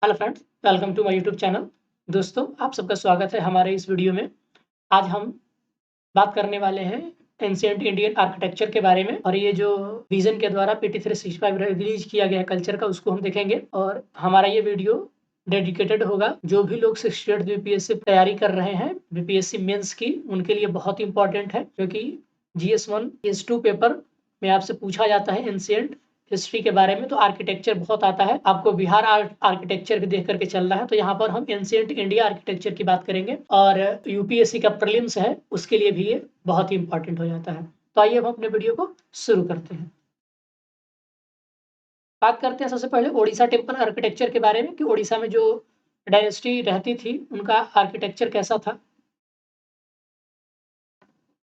Hello friends, welcome to my YouTube channel. दोस्तों, आप सबका स्वागत है हमारे इस वीडियो में। आज हम बात करने वाले हैं एंशिएंट इंडियन आर्किटेक्चर के बारे में, और ये जो विजन के द्वारा पीटी 365 रिलीज किया गया है कल्चर का, उसको हम देखेंगे। और हमारा ये वीडियो डेडिकेटेड होगा जो भी लोग 68 बीपीएससी तैयारी कर रहे हैं, बीपीएससी मेंस की, उनके लिए बहुत इंपॉर्टेंट है, क्योंकि GS1 GS2 पेपर में आपसे पूछा जाता है एंशिएंट हिस्ट्री के बारे में। तो आर्किटेक्चर बहुत आता है, आपको बिहार आर्किटेक्चर भी देख करके चलना है। तो यहाँ पर हम एंशिएंट इंडिया आर्किटेक्चर की बात करेंगे, और यूपीएससी का प्रीलिम्स है उसके लिए भी ये बहुत ही इंपॉर्टेंट हो जाता है। तो आइए हम अपने वीडियो को शुरू करते हैं। बात करते हैं सबसे पहले ओडिशा टेम्पल आर्किटेक्चर के बारे में, कि ओडिशा में जो डायनेस्टी रहती थी उनका आर्किटेक्चर कैसा था।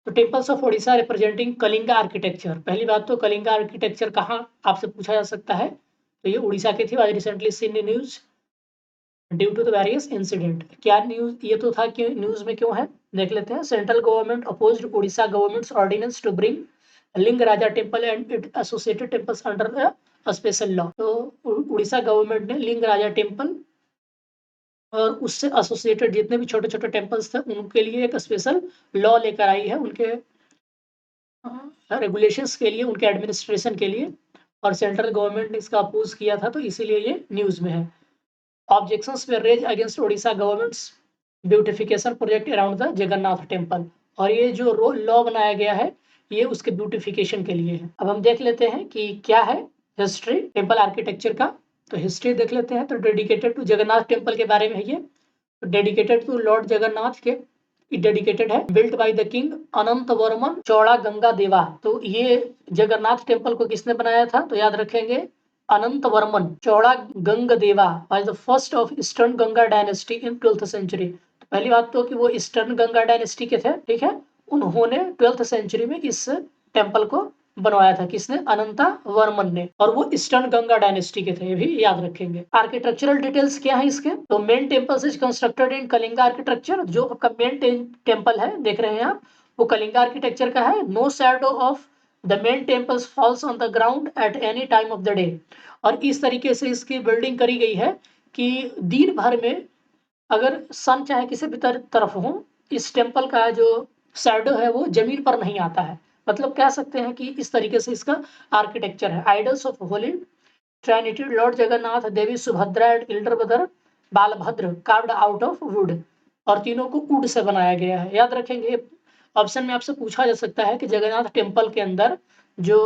तो temples of Odisha representing Kalinga architecture. पहली बात तो कलिंगा आर्किटेक्चर कहाँ आपसे पूछा जा सकता है, तो ये उड़ीसा की थी। आज recently seen news due to the various incident. क्या न्यूज ये तो था कि न्यूज में क्यों है, देख लेते हैं। Central government opposed Orissa government's ordinance to bring Lingaraja temple and it associated temples under a special law. तो उड़ीसा गवर्नमेंट ने लिंग राजा टेम्पल और उससे एसोसिएटेड जितने भी छोटे छोटे टेम्पल्स थे उनके लिए एक स्पेशल लॉ लेकर आई है, उनके रेगुलेशंस के लिए, उनके एडमिनिस्ट्रेशन के लिए। और सेंट्रल गवर्नमेंट ने इसका अपोज किया था, तो इसीलिए ये न्यूज में है। Objections we raise against Odisha government's beautification project around the Jagannath temple. और ये जो लॉ बनाया गया है ये उसके ब्यूटिफिकेशन के लिए है। अब हम देख लेते हैं कि क्या है हिस्ट्री टेम्पल आर्किटेक्चर का। तो हिस्ट्री देख लेते हैं। तो डेडिकेटेड टू जगन्नाथ टेम्पल के बारे में है ये। डेडिकेटेड टू लॉर्ड जगन्नाथ के डेडिकेटेड है। बिल्ट बाय द किंग अनंत वर्मन चौड़ा गंगा देवा। तो ये जगन्नाथ टेम्पल को किसने बनाया था, तो याद रखेंगे अनंत Varman Choda Ganga Deva was the first of eastern Ganga dynasty in 12th century. तो पहली बात तो कि वो ईस्टर्न गंगा डायनेस्टी के थे, ठीक है। उन्होंने 12th सेंचुरी में इस टेम्पल को बनवाया था। किसने, अनंता वर्मन ने। और वो ईस्टर्न गंगा डायनेस्टी के थे, ये भी याद रखेंगे। आर्किटेक्चरल डिटेल्स क्या है इसके, तो main temple is constructed in Kalinga architecture. जो आपका मेन टेम्पल है देख रहे हैं आप, वो कलिंगा आर्किटेक्चर का है। No shadow of the main temples falls on the ground at any time of the day. और इस तरीके से इसकी बिल्डिंग करी गई है कि दिन भर में अगर सन चाहे किसी भी तरफ हो, इस टेम्पल का जो शैडो है वो जमीन पर नहीं आता है। मतलब कह सकते हैं कि इस तरीके से इसका आर्किटेक्चर है। Idols of holy trinity lord Jagannath, Devi Subhadra and elder brother Balabhadra carved out of wood. और तीनों को वुड से बनाया गया है, याद रखेंगे। ऑप्शन में आपसे पूछा जा सकता है कि जगन्नाथ टेम्पल के अंदर जो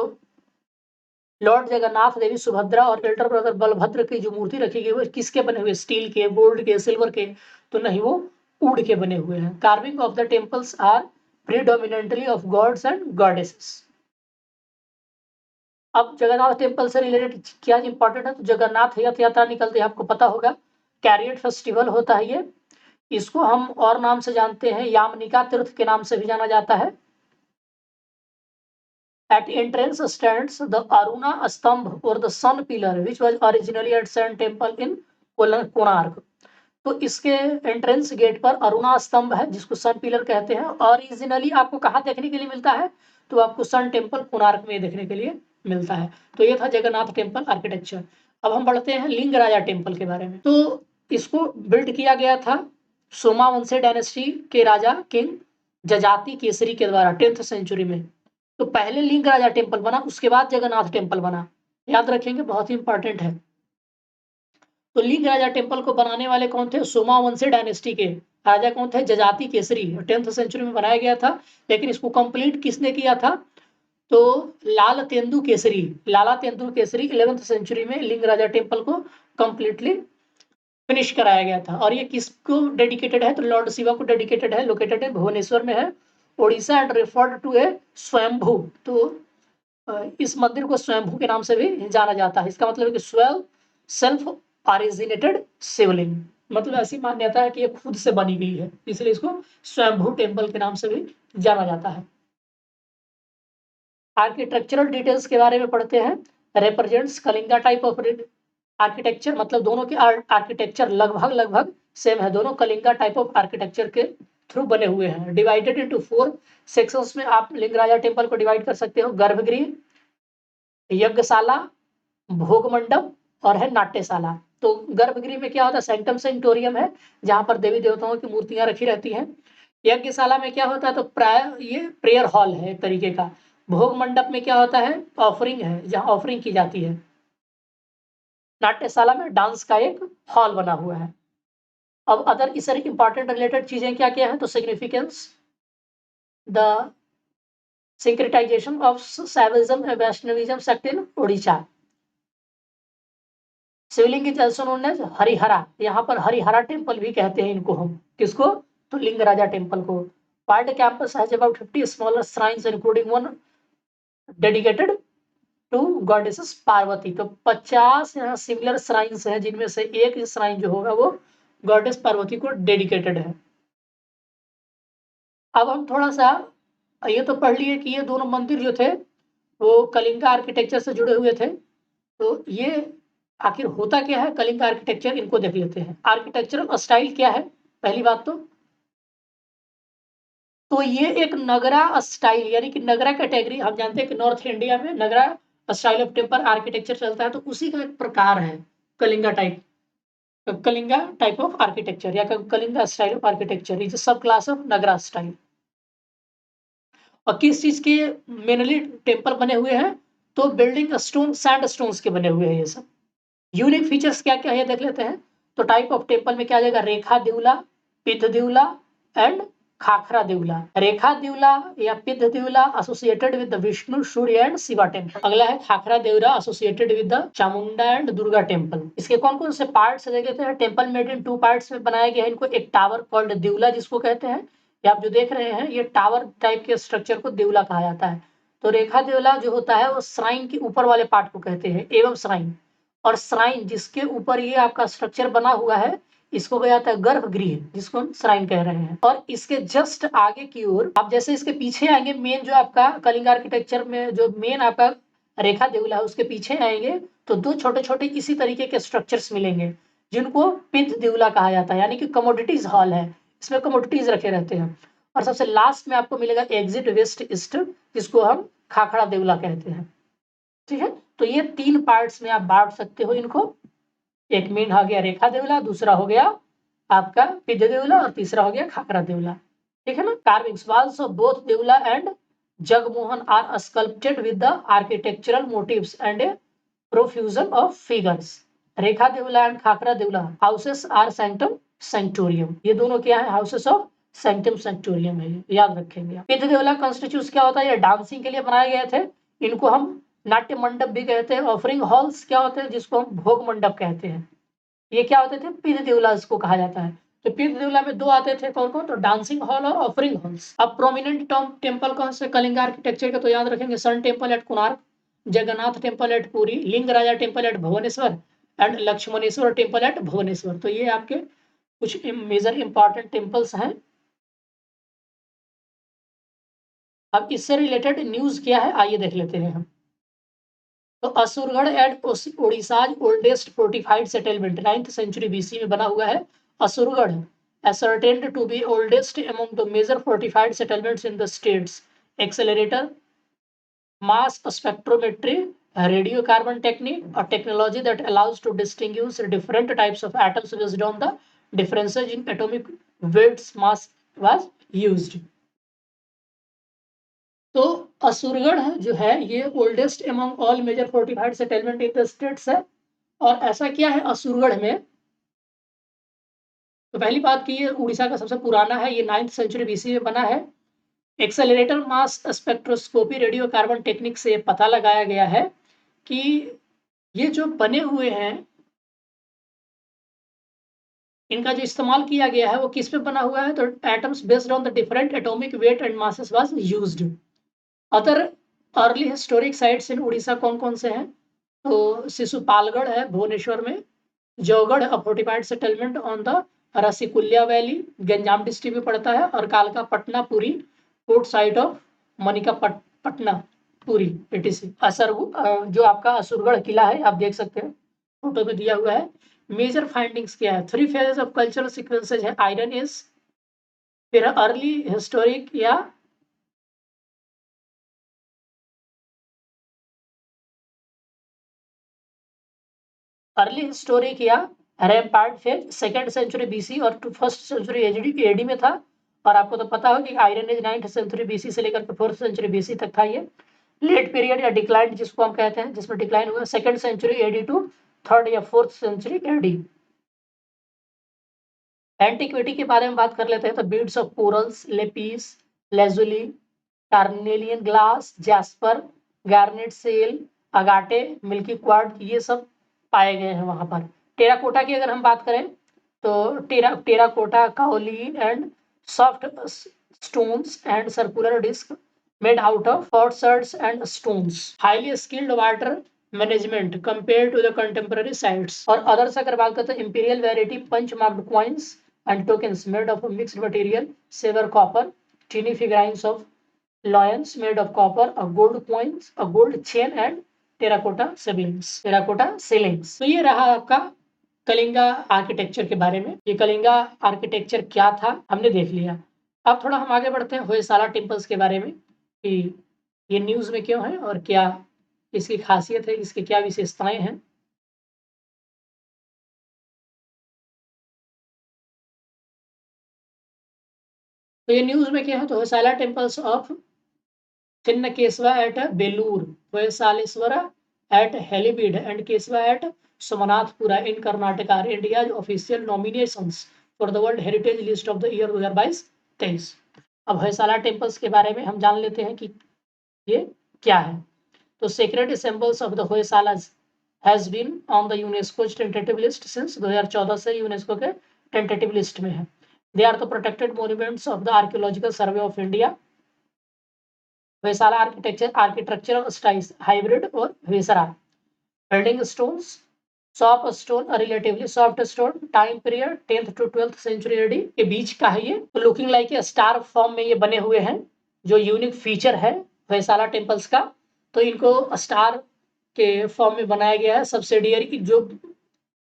लॉर्ड जगन्नाथ, देवी सुभद्रा और एल्डर ब्रदर बलभद्र की जो मूर्ति रखी गई वो किसके बने हुए, स्टील के, गोल्ड के, सिल्वर के, तो नहीं, वो वुड के बने हुए हैं। Carving of the temples are predominantly of gods and goddesses. अब जगन्नाथ टेम्पल से रिलेटेड क्या इंपॉर्टेंट है, तो जगन्नाथ रथ यात्रा निकलती है, आपको पता होगा। कैरियट फेस्टिवल होता है ये। इसको हम और नाम से जानते हैं, यामनिका तीर्थ के नाम से भी जाना जाता है। At entrance stands the Aruna Stambh or the sun pillar which was originally at Sun Temple in Konark. तो इसके एंट्रेंस गेट पर अरुणा स्तंभ है जिसको सन पिलर कहते हैं। ओरिजिनली आपको कहाँ देखने के लिए मिलता है, तो आपको सन टेम्पल कोणार्क में देखने के लिए मिलता है। तो ये था जगन्नाथ टेम्पल आर्किटेक्चर। अब हम बढ़ते हैं लिंग राजा टेम्पल के बारे में। तो इसको बिल्ड किया गया था सोमावंशी डायनेस्टी के राजा किंग जजाति केसरी के द्वारा 10th सेंचुरी में। तो पहले लिंग राजा टेम्पल बना, उसके बाद जगन्नाथ टेम्पल बना, याद रखेंगे, बहुत ही इंपॉर्टेंट है। तो लिंग राजा टेम्पल को बनाने वाले कौन थे, सोमावंशी डायनेस्टी के राजा कौन थे, जजाति केसरी। 10th सेंचुरी में बनाया गया था, लेकिन इसको कंप्लीट किसने किया था, तो लाला तेंदु केसरी 11th सेंचुरी में लिंग राजा टेम्पल को कंप्लीटली फिनिश कराया गया था। और ये किसको डेडिकेटेड है, तो लॉर्ड शिवा को डेडिकेटेड है। लोकेटेड है भुवनेश्वर में है, ओडिशा एंड रेफर्ड टू ए स्वयंभू। तो इस मंदिर को स्वयंभू के नाम से भी जाना जाता है। इसका मतलब है कि सेल्फ ऑरिजिनेटेड शिवलिंग, मतलब ऐसी मान्यता है कि ये खुद से बनी गई है, इसलिए इसको स्वयंभू टेम्पल के नाम से भी जाना जाता है। आर्किटेक्चरल डिटेल्स के बारे में पढ़ते हैं। Represents Kalinga type of architecture, मतलब दोनों के आर्किटेक्चर लगभग सेम है। दोनों कलिंगा टाइप ऑफ आर्किटेक्चर के थ्रू बने हुए हैं। डिवाइडेड इनटू 4 सेक्शंस में आप लिंगराजा टेम्पल को डिवाइड कर सकते हो। गर्भगृह, यज्ञशाला, भोग मंडप और है नाट्यशाला। तो गर्भगृह में क्या होता है, सैंक्टम सेंक्टोरियम है, जहां पर देवी देवताओं की मूर्तियां रखी रहती हैं। यज्ञशाला में क्या होता है, तो प्राय ये प्रेयर हॉल है एक तरीके का। भोग मंडप में क्या होता है, ऑफरिंग है, जहां ऑफरिंग की जाती है। नाट्यशाला में डांस का एक हॉल बना हुआ है। अब अदर इस इंपॉर्टेंट रिलेटेड चीजें क्या क्या है, तो significance, the syncretization of Shaivism and Vaishnavism sect in Odisha. Shivling is also known as Harihara, यहाँ पर हरिहरा टेम्पल भी कहते हैं इनको हम, किसको, तो लिंगराजा टेम्पल को। World campus has about 50 smaller shrines including one dedicated to goddesses Parvati. तो 50 यहाँ सिमिलर श्राइन्स हैं, जिनमें से एक श्राइन जो होगा वो गॉडेस पार्वती को डेडिकेटेड है। अब हम थोड़ा सा ये तो पढ़ लिए कि ये दोनों मंदिर जो थे वो कलिंगा आर्किटेक्चर से जुड़े हुए थे। तो ये आखिर होता क्या है कलिंगा आर्किटेक्चर, इनको देख लेते हैं। आर्किटेक्चरल स्टाइल क्या है, पहली बात तो ये एक नगरा स्टाइल, यानी कि नगरा कैटेगरी। हम जानते हैं कि नॉर्थ इंडिया में Nagara style of temple architecture चलता है, तो उसी का एक प्रकार है Kalinga type, Kalinga type of architecture या Kalinga style of architecture is subclass of Nagara style. और किस चीज के मेनली टेम्पल बने हुए हैं, तो बिल्डिंग स्टोन सैंड स्टोन्स के बने हुए हैं ये सब। यूनिक फीचर्स क्या क्या है देख लेते हैं। तो टाइप ऑफ टेम्पल में क्या आ जाएगा, रेखा देउला, पिद्ध देउला एंड खाखरा देउला। रेखा देउला या Pidha deula associated with the Vishnu, Surya and Shiva temple. अगला है Khakhara deula associated with the Chamunda and Durga temple. इसके कौन कौन से पार्ट्स देख लेते हैं। टेम्पल मेड इन 2 पार्ट्स में बनाया गया है इनको। एक टावर कॉल्ड देउला जिसको कहते हैं, ये आप जो देख रहे हैं ये टावर टाइप के स्ट्रक्चर को देउला कहा जाता है। तो रेखा देउला जो होता है वो श्राइन के ऊपर वाले पार्ट को कहते हैं, एवं श्राइन। और श्राइन जिसके ऊपर ये आपका स्ट्रक्चर बना हुआ है इसको कहा जाता है गर्भगृह, जिसको हम श्राइन कह रहे हैं। और इसके जस्ट आगे की ओर आप जैसे इसके पीछे आएंगे, मेन जो आपका कलिंग आर्किटेक्चर में जो मेन आपका रेखा देउला है उसके पीछे आएंगे तो 2 छोटे छोटे इसी तरीके के स्ट्रक्चर्स मिलेंगे, जिनको पिद्ध देउला कहा जाता है, यानी कि कमोडिटीज हॉल है, इसमें कमोडिटीज रखे रहते हैं। और सबसे लास्ट में आपको मिलेगा एग्जिट वेस्ट ईस्ट, जिसको हम खाखड़ा देउला कहते हैं। ठीक है, तो ये 3 पार्ट्स में आप बांट सकते हो इनको। एक मेन हो गया रेखा देउला, दूसरा हो गया आपका पिद्ध देउला और तीसरा हो गया खाखरा देउला। ठीक है ना। Carvings walls of both deula and Jagamohan are sculpted with the architectural motifs and a profusion of figures. Rekha deula and Khakhara deula houses are sanctum sanctorum. ये दोनों क्या है, हाउसेस ऑफ सैंक्टम सैंक्टोरियम है, याद रखेंगे। पिद्ध देउला कॉन्स्टिट्यूट क्या होता है, ये डांसिंग के लिए बनाए गए थे, इनको हम नाट्य मंडप भी कहते हैं। ऑफरिंग हॉल्स क्या होते हैं, जिसको हम भोग मंडप कहते हैं, ये क्या होते थे, पिद्ध देउला इसको कहा जाता है। तो पिद्ध देउला में 2 आते थे, कौन कौन, तो डांसिंग हॉल और ऑफरिंग हॉल्स। अब प्रोमिनेंट टेम्पल कौन से कलिंगा आर्किटेक्चर के, तो याद रखेंगे sun temple at Konark, Jagannath temple at Puri, Lingaraja temple at Bhubaneswar and Lakshmaneswar temple at Bhubaneswar. तो ये आपके कुछ मेजर इंपॉर्टेंट टेम्पल्स हैं। अब इससे रिलेटेड न्यूज क्या है आइए देख लेते हैं हम। तो Asurgarh at Odisha's oldest fortified settlement 9th century BC में बना हुआ है। Asurgarh ascertained to be oldest among the major fortified settlements in the states. Accelerator, mass spectrometry, radiocarbon technique, a technology that allows to distinguish different types of atoms based on the differences in atomic weights mass was used. तो असुरगढ़ जो है ये oldest among all major fortified settlement in the states है। और ऐसा क्या है असुरगढ़ में, तो पहली बात की ये उड़ीसा का सबसे पुराना है, ये 9th सेंचुरी बीसी में बना है। Accelerator mass spectroscopy radio carbon technique से पता लगाया गया है कि ये जो बने हुए हैं इनका जो इस्तेमाल किया गया है वो किस पे बना हुआ है, तो atoms based on the different atomic weight and masses was used. Other early historic sites in Orissa कौन कौन से हैं, तो शिशुपालगढ़ है भुवनेश्वर में, Jaugada a fortified settlement on the Rushikulya valley Ganjam district में पड़ता है, और कालका Patna Puri port site of Manika Patna Puri etc. जो आपका असुरगढ़ किला है आप देख सकते हैं फोटो में दिया हुआ है। मेजर फाइंडिंग्स क्या है, 3 फेजेस ऑफ कल्चरल सीक्वेंसेज है, आयरन एज, फिर अर्ली हिस्टोरिक या अर्ली हिस्टोरिक या rampart phase 2nd century BC और 1st सेंचुरी एडी में था। और आपको तो पता हो कि iron age 9th century BC से लेकर 4th सेंचुरी बीसी तक था ये। लेट पीरियड या डिक्लाइन जिसको हम कहते हैं, जिसमें डिक्लाइन हुआ 2nd century AD to 3rd या 4th सेंचुरी एडी। एंटिक्विटी के बारे में बात कर लेते हैं तो beads of corals, lapis lazuli, carnelian glass, jasper, garnet shell, agate, milky quartz, ये सब पाए गए हैं वहां पर। टेराकोटा की अगर हम बात करें तो terracotta kaolin and soft stones and circular disc made out of pots and stones. Highly skilled water management compare to the contemporary sites. और अदर्स अगर बात करते हैं imperial variety punch marked coins and tokens made of a mixed material, silver, copper, tiny figurines of lions made of copper, a gold coins, a gold chain and terracotta ceilings। तो ये रहा आपका Kalinga architecture के बारे में। ये Kalinga architecture क्या था हमने देख लिया। अब थोड़ा हम आगे बढ़ते हैं होयसाला टेम्पल्स के बारे में कि ये न्यूज में क्यों है और क्या इसकी खासियत है, इसकी क्या विशेषताएं हैं। तो ये न्यूज में क्या है, तो Hoysala temples of Chennakeshava at Belur, Hoysaleswara at Halebid and Keshava at Somanathapura in Karnataka are India's official nominations for the world heritage list of the year 2022-23। अब होयसाला टेम्पल्स के बारे में हम जान लेते हैं कि ये क्या है। तो sacred symbols of the Hoysalas has been on the UNESCO tentative list since 2014 से यूनेस्को के टेंटेटिव लिस्ट में है। They are the protected monuments of the Archaeological Survey of India। Hoysala architectural styles hybrid और Vesara. Building stones, soft stone, a relatively soft stone, time period 10th to 12th century AD के बीच का है ये। तो looking like a star form में ये बने हुए हैं, जो यूनिक फीचर है होयसाला टेम्पल्स का। तो इनको स्टार के फॉर्म में बनाया गया है। सब्सिडियरी की जो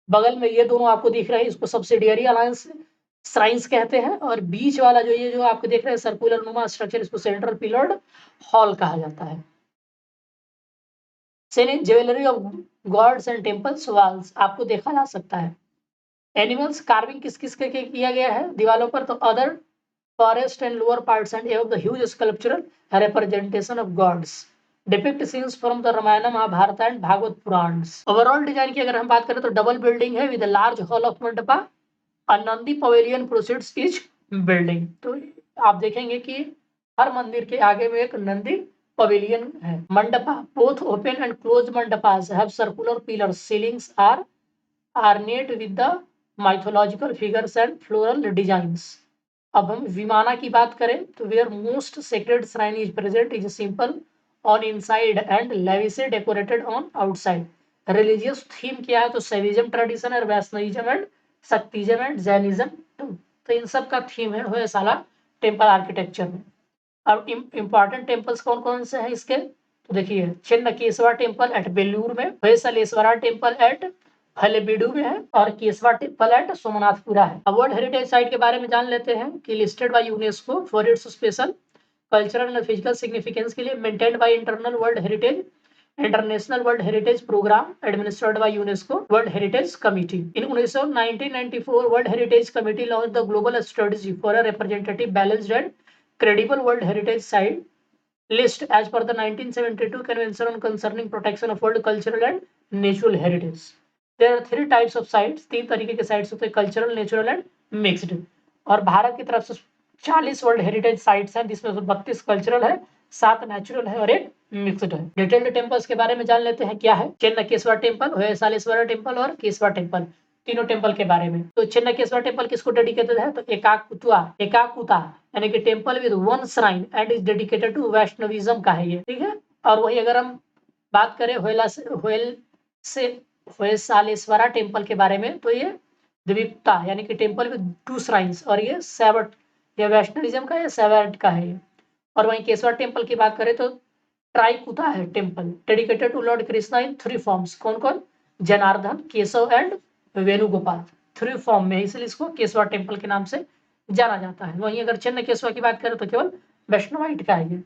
बगल में ये दोनों आपको दिख रहे हैं, इसको सब्सिडियरी अलायंस श्राइन्स कहते हैं। और बीच वाला जो ये जो आपको देख रहे हैं सर्कुलर नुमा स्ट्रक्चर, इसको सेंट्रल पिलर्ड हॉल कहा जाता है। Selling jewellery of gods and temples walls आपको देखा जा सकता है। एनिमल्स कार्विंग किस किस के किया गया है दीवारों पर, तो other forest and lower parts and एव the huge sculptural representation of gods depict scenes from the Ramayana Mahabharata and Bhagavata Puranas. Overall design की अगर हम बात करें तो डबल बिल्डिंग है with large hall of mandapa, Nandi pavilion proceeds each building. तो आप देखेंगे कि हर मंदिर के आगे में एक नंदी पवेलियन है। Mandapa both open and close mandapas have circular pillars, ceilings are ornate with the mythological figures and floral designs. अब हम विमाना की बात करें तो where most sacred shrine is present is simple on inside and lavishly decorated on outside. Religious theme क्या है, तो Shaivism tradition और Vaishnavism and Shaktism and Jainism, तो इन सब का थीम है होयसाला टेम्पल आर्किटेक्चर में। अब इंपॉर्टेंट टेम्पल्स कौन कौन से हैं इसके, तो देखिए चिन्नकेशवा टेम्पल एट बेलूर में, होयसालेश्वरा टेम्पल एट हलेबीडु में है और केशवा टेम्पल एट सोमनाथपुरा है। अब वर्ल्ड हेरिटेज साइट के बारे में जान लेते हैं कि listed by UNESCO for its special cultural and physical significance के लिए, maintained by internal world heritage international world heritage programme administered by UNESCO world heritage committee. In 1994 world heritage committee launch the global strategy for a representative balanced and credible world heritage site list as per the 1972 convention on concerning protection of world cultural and natural heritage। there are 3 types of sites, 3 तरीके के sites होते हैं, cultural, natural and mixed. और भारत की तरफ से 40 world heritage sites हैं, जिसमें से 32 कल्चरल है, 7 नेचुरल है और 1 मिक्स्ड है। डिटेल्ड टेम्पल्स के बारे में जान लेते हैं क्या है। चिन्नकेशवा टेम्पल, होयसालेश्वरा टेम्पल और केशवा टेम्पल, तीनों टेम्पल के बारे में। तो चिन्नकेशवा टेम्पल किसको डेडिकेटेड है, तो एकाकुता यानी कि temple with 1 shrine and is dedicated to Vaishnavism का है ये, ठीक है। और वही अगर हम बात करें होयसालेश्वरा टेम्पल के बारे में, तो ये द्विपता यानी कि टेम्पल विद 2 श्राइन्स, और ये सैवट, ये वैष्णविज्म का है, सैवट का है। और वहीं केशवा टेम्पल की बात करें तो ट्राइकुता है temple, dedicated to lord Krishna in 3 forms. कौन कौन, जनार्दन, केशव एंड वेणुगोपाल, 3 फॉर्म में, इसलिए इसको केशवा टेम्पल के नाम से जाना जाता है। वहीं अगर चिन्नकेशवा की बात करें तो केवल वैष्णवाइट का है ये।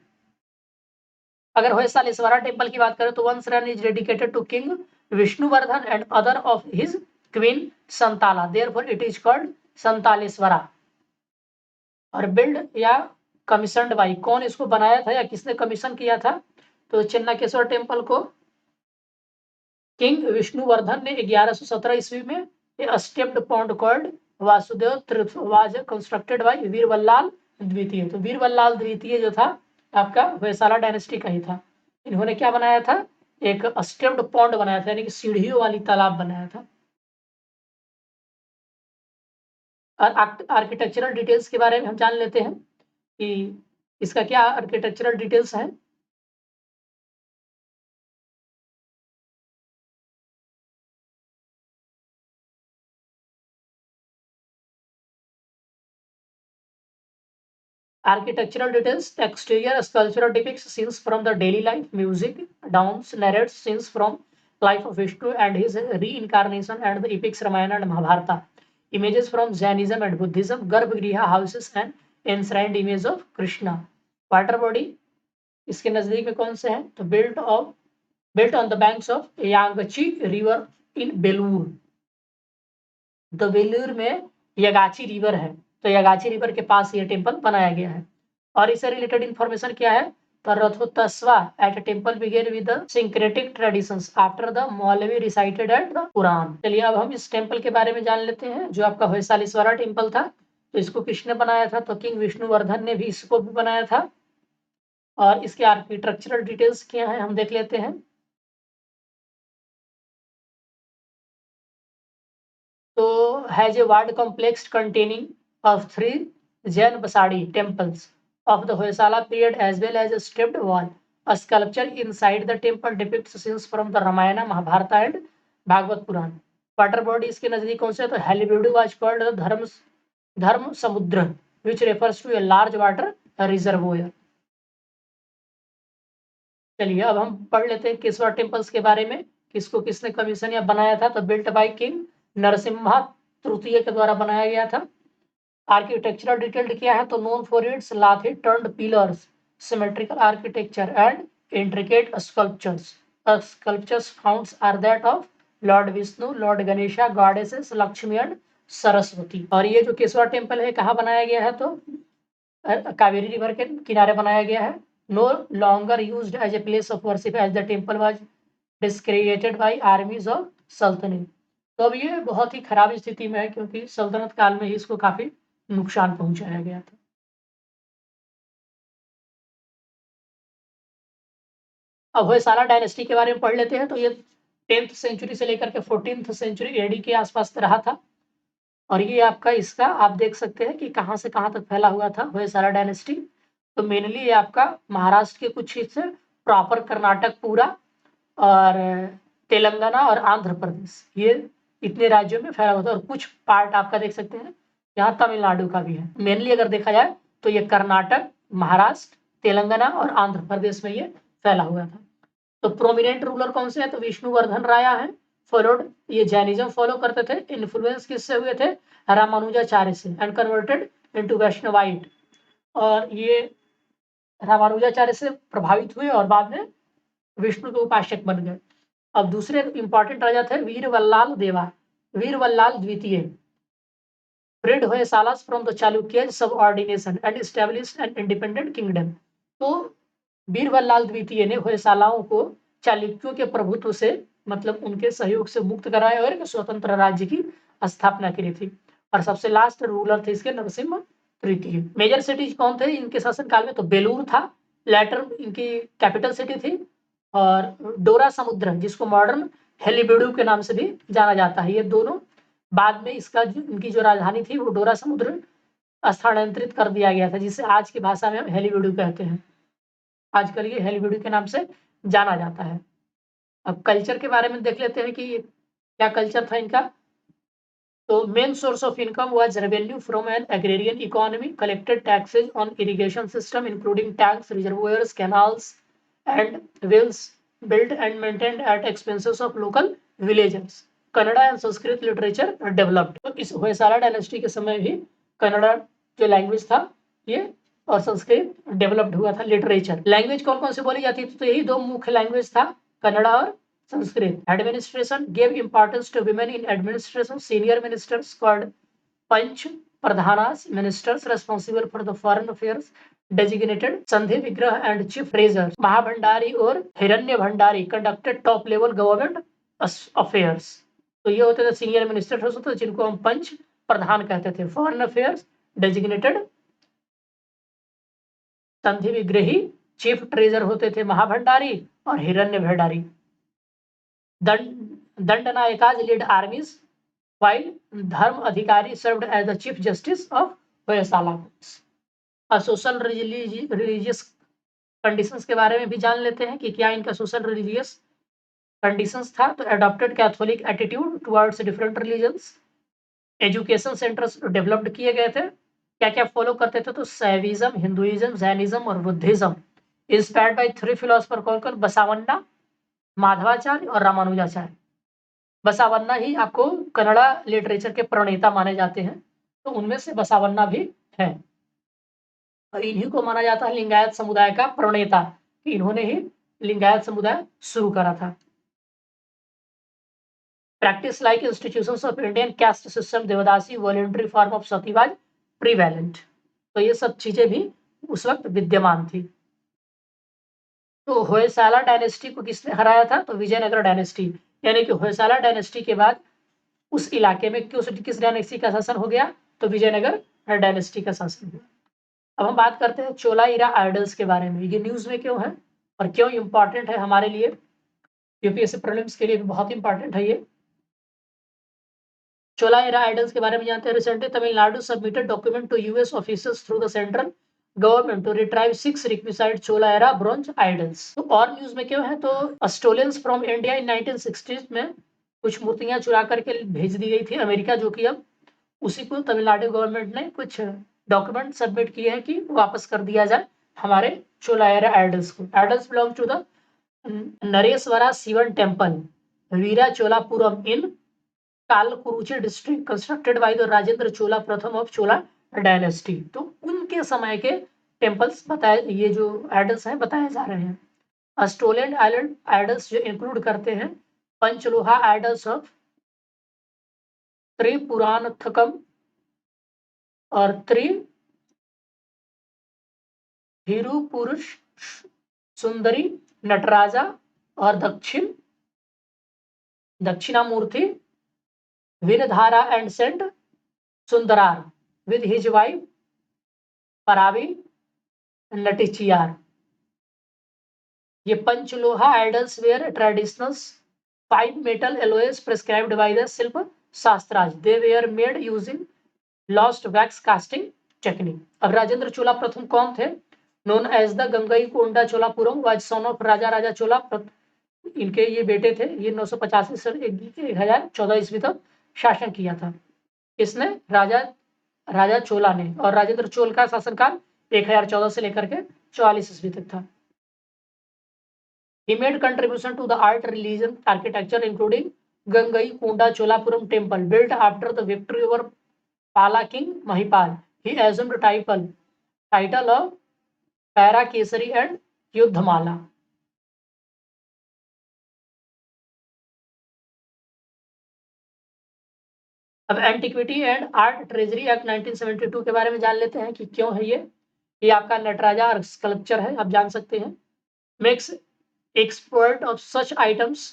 अगर होयसालेश्वरा टेम्पल की बात करें तो 1 shrine is dedicated to king Vishnuvardhana and other of his queen Santala. Therefore, it is called संतालेश्वरा. और बिल्ड या कमीशनड बाई, कौन इसको बनाया था या किसने कमीशन किया था? तो चेन्नकेश्वर टेम्पल को किंग विष्णुवर्धन ने 1117 ईस्वी में a stepped pond called Vasudev तीर्थ was constructed by वीरबल्लाल द्वितीय. तो वीरबल्लाल द्वितीय जो था आपका होयसाला डायनेस्टी का ही था. इन्होंने क्या बनाया था? एक स्टेप्ड पॉन्ड बनाया था, यानी कि सीढ़ियों वाली तालाब बनाया था. और आर्किटेक्चरल डिटेल्स के बारे में हम जान लेते हैं कि इसका क्या आर्किटेक्चरल डिटेल्स है. Architectural details: exterior sculpture depicts scenes from the daily life. Music, dance narrates scenes from life of Vishnu and his reincarnation and the epics Ramayana and Mahabharata. Images from Jainism and Buddhism. Garbhagriha houses and enshrined image of Krishna. Water body इसके नजदीक में कौन से हैं? तो built on the banks of Yangtze river in Belur. तो बेलूर में यगाची river है, तो यगाची रिवर के पास ये टेम्पल बनाया गया है. और इससे रिलेटेड इंफॉर्मेशन क्या है? तो Rathotsava at temple began with the syncretic traditions after the maulvi recited at the Quran. चलिए अब हम इस टेम्पल के बारे में जान लेते हैं. जो आपका होयसालेश्वरा टेम्पल था, तो इसको किसने बनाया था? तो किंग विष्णुवर्धन ने भी इसको भी बनाया था. और इसके आर्किटेक्चरल डिटेल्स क्या है हम देख लेते हैं. तो has a wide complex containing of 3 Jain Basadi temples of the Hoysala period as well as a stepped wall. A sculpture inside the temple depicts scenes from the Ramayana, Mahabharata and Bhagavad Puran. Water body इसके नजदीक कौन से? तो Helibudu was called धर्म समुद्र which refers to a large water reservoir. चलिए अब हम पढ़ लेते हैं केशवा टेम्पल्स के बारे में. किसको किसने कमीशन या बनाया था? तो बिल्ट बाय किंग नरसिम्हा तृतीय के द्वारा बनाया गया था. आर्किटेक्चरल डिटेल्ड क्या है? तो known for its lathe turned pillars, symmetrical architecture and intricate sculptures. Sculptures founds are that of lord Vishnu, lord Ganesha, goddesses Lakshmi and Saraswati. और ये जो केशवा टेम्पल है कहाँ बनाया गया है? तो कावेरी रिवर के किनारे बनाया गया है. No longer used as a place of worship as the temple was discredited by armies of Sultanate. तो अब ये बहुत ही खराब स्थिति में है क्योंकि सल्तनत काल में ही इसको काफी नुकसान पहुंचाया गया था. अब होयसाला डायनेस्टी के बारे में पढ़ लेते हैं. तो ये 10th सेंचुरी से लेकर के 14th सेंचुरी एडी के आसपास रहा था. और ये आपका इसका आप देख सकते हैं कि कहां से कहां तक फैला हुआ था होयसाला डायनेस्टी. तो मेनली ये आपका महाराष्ट्र के कुछ हिस्से, प्रॉपर कर्नाटक पूरा, और तेलंगाना और आंध्र प्रदेश, ये इतने राज्यों में फैला हुआ था. और कुछ पार्ट आपका देख सकते हैं यहाँ तमिलनाडु का भी है. मेनली अगर देखा जाए तो ये कर्नाटक, महाराष्ट्र, तेलंगाना और आंध्र प्रदेश में ये फैला हुआ था. तो प्रोमिनेंट रूलर कौन से है? तो विष्णुवर्धन राया है. फॉलोड, ये जैनिज्म फॉलो करते थे. इन्फ्लुएंस किससे हुए थे? रामानुजाचार्य से, एंड कन्वर्टेड इनटू वैष्णवाइट. और ये रामानुजाचार्य से प्रभावित हुए और बाद में विष्णु के उपासक बन गए. अब दूसरे इंपॉर्टेंट राजा थे वीरबल्लाल देवा, वीरबल्लाल द्वितीय. Freed Hoysalas from the Chalukya subordination and established an independent kingdom. तो वीरबल्लाल द्वितीय ने होयसालाओं को चालुक्यों के प्रभुत्व से, मतलब उनके सहयोग से मुक्त कराया और एक स्वतंत्र राज्य की स्थापना की थी. और सबसे लास्ट रूलर थे इसके नरसिम्हा तृतीय. मेजर सिटीज कौन थे इनके शासन काल में? तो बेलूर था, लेटर इनकी कैपिटल सिटी थी. और डोरा समुद्र, जिसको मॉडर्न हेलीबेडू के नाम से भी जाना जाता है, ये दोनों बाद में इसका इनकी जो राजधानी थी वो डोरा समुद्र स्थानांतरित कर दिया गया था, जिसे आज की भाषा में हम हेलीबेडू कहते हैं. आजकल ये हेलीबेडू के नाम से जाना जाता है. अब कल्चर के बारे में देख लेते हैं कि क्या कल्चर था इनका. तो main source of income was revenue from an agrarian economy, collected taxes on irrigation system including tanks, reservoirs, canals and wells built and maintained at expenses of local villagers. Kannada and Sanskrit literature developed. तो इस Hoysala dynasty के समय भी कन्नड़ा जो language था ये और Sanskrit developed हुआ था. लिटरेचर लैंग्वेज कौन कौन से बोली जाती थी? तो यही दो मुख्य लैंग्वेज था, कन्नड़ा और Sanskrit. Administration gave importance to women in administration. Senior ministers called Panch Pradhanas, ministers responsible for the foreign affairs, designated Sandhi Vigrah and chief treasurers. Mahabhandari और हिरण्य Bhandari conducted top level government affairs. तो ये होते थे senior ministers होते थे जिनको हम पंच प्रधान कहते थे. फॉरेन अफेयर्स डेजिग्नेटेड संधि विग्रही, चीफ ट्रेजर होते थे महाभंडारी और हिरण्य भंडारी. दंडनायकाज लीड आर्मीज while धर्म अधिकारी served as the chief justice of Hoysala. Social religious conditions के बारे में भी जान लेते हैं कि क्या इनका सोशल रिलीजियस कंडीशंस था. तो adopted Catholic attitude towards different religions. Education centres developed किए गए थे. क्या क्या फॉलो करते थे? तो सैविज्म, हिंदुइज्म, जैनिज्म और बुद्धिज्म. Inspired by 3 philosopher. कौन कौन? बसावन्ना, माधवाचार्य और रामानुजाचार्य. बसावन्ना ही आपको कन्नड़ा लिटरेचर के प्रणेता माने जाते हैं, तो उनमें से बसावन्ना भी है. और इन्हीं को माना जाता है लिंगायत समुदाय का प्रणेता, कि इन्होंने ही लिंगायत समुदाय शुरू करा था. Practice like institutions of Indian caste system, devadasi, voluntary form of sati was prevalent. तो ये सब चीजें भी उस वक्त विद्यमान थी. तो होयसाला डायनेस्टी को किसने हराया था? तो विजयनगर डायनेस्टी. यानी कि होयसाला डायनेस्टी के बाद उस इलाके में किस डायनेस्टी का शासन हो गया? तो विजयनगर डायनेस्टी का शासन हुआ. अब हम बात करते हैं चोला इरा आइडल्स के बारे में. ये न्यूज में क्यों है और क्यों इंपॉर्टेंट है हमारे लिए? यूपीएससी प्रीलिम्स के लिए भी बहुत इंपॉर्टेंट है ये. चोला इरा आइडल्स के बारे में जानते हैं. Recently Tamil Nadu submitted document to US officers through the central government to retrieve 6 requisite Chola era bronze idols. तो और न्यूज में क्यों है? तो स्टोलेंस फ्रॉम इंडिया इन 1960s में कुछ मूर्तियां चुरा करके भेज दी गई थी अमेरिका, जो कि अब उसी को तमिलनाडु गवर्नमेंट ने कुछ डॉक्यूमेंट सबमिट किए हैं कि वापस कर दिया जाए हमारे चोला एरा आइडल्स को. Idols belong to the Nareshwara Sivan temple, Veera Cholapuram in Kallakurichi district, constructed by the Rajendra Chola प्रथम ऑफ चोला डायनेस्टी. तो उनके समय के टेम्पल्स बताए, ये जो आइडल्स हैं बताए जा रहे हैं. स्टोलन आइलैंड आइडल्स जो इंक्लूड करते हैं पंचलोहा आइडल्स ऑफ त्रिपुरानथकम और त्रिहिरुपुरुष सुंदरी, नटराजा और Dakshinamurthy Veenadhara and saint Sundarar with his wife Paravi Nattichiyar. ये panchaloha idols were traditional 5 metal alloys prescribed by the शिल्प शास्त्राज. They were made using lost wax casting technique. अब राजेंद्र चोला प्रथम कौन थे? known as the Gangai Konda Cholapuram was son of राजा चोला. इनके ये बेटे थे. ये 985 से 1014 ईस्वी तक शासन किया था. इसने राजा चोला ने. और राजेंद्र चोल का शासनकाल 1014 से लेकर के 44 ईस्वी तक था. He made contribution to the art, religion, architecture, including Gangai Konda Cholapuram temple built after the victory over Pala king Mahipal. He assumed title of Parakesari and Yuddhamala. अब antiquity and art treasury act 1972 के बारे में जान लेते हैं कि क्यों है ये आपका नटराजा और स्कल्पचर है, आप जान सकते हैं. Makes export of such items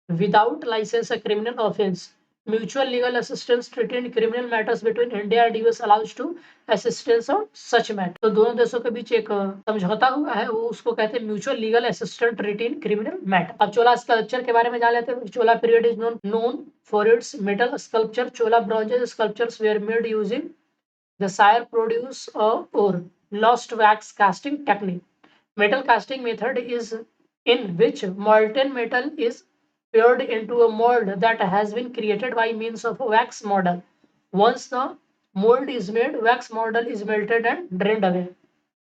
without licence a criminal offence. Mutual legal assistance treaty criminal matters between India and US allows to assistance on such matter. तो दोनों देशों के बीच एक समझौता हुआ है, वो उसको कहते हैं mutual legal assistant treated criminal matter. अब चोला स्कल्पचर के बारे में जान लेते हैं. Chola period is known for its metal sculpture. Chola bronzes sculptures were made using the cire perdue और lost wax casting technique. Metal casting method is in which molten metal is poured into a mold that has been created by means of a wax model. Once the mold is made, wax model is melted and drained away.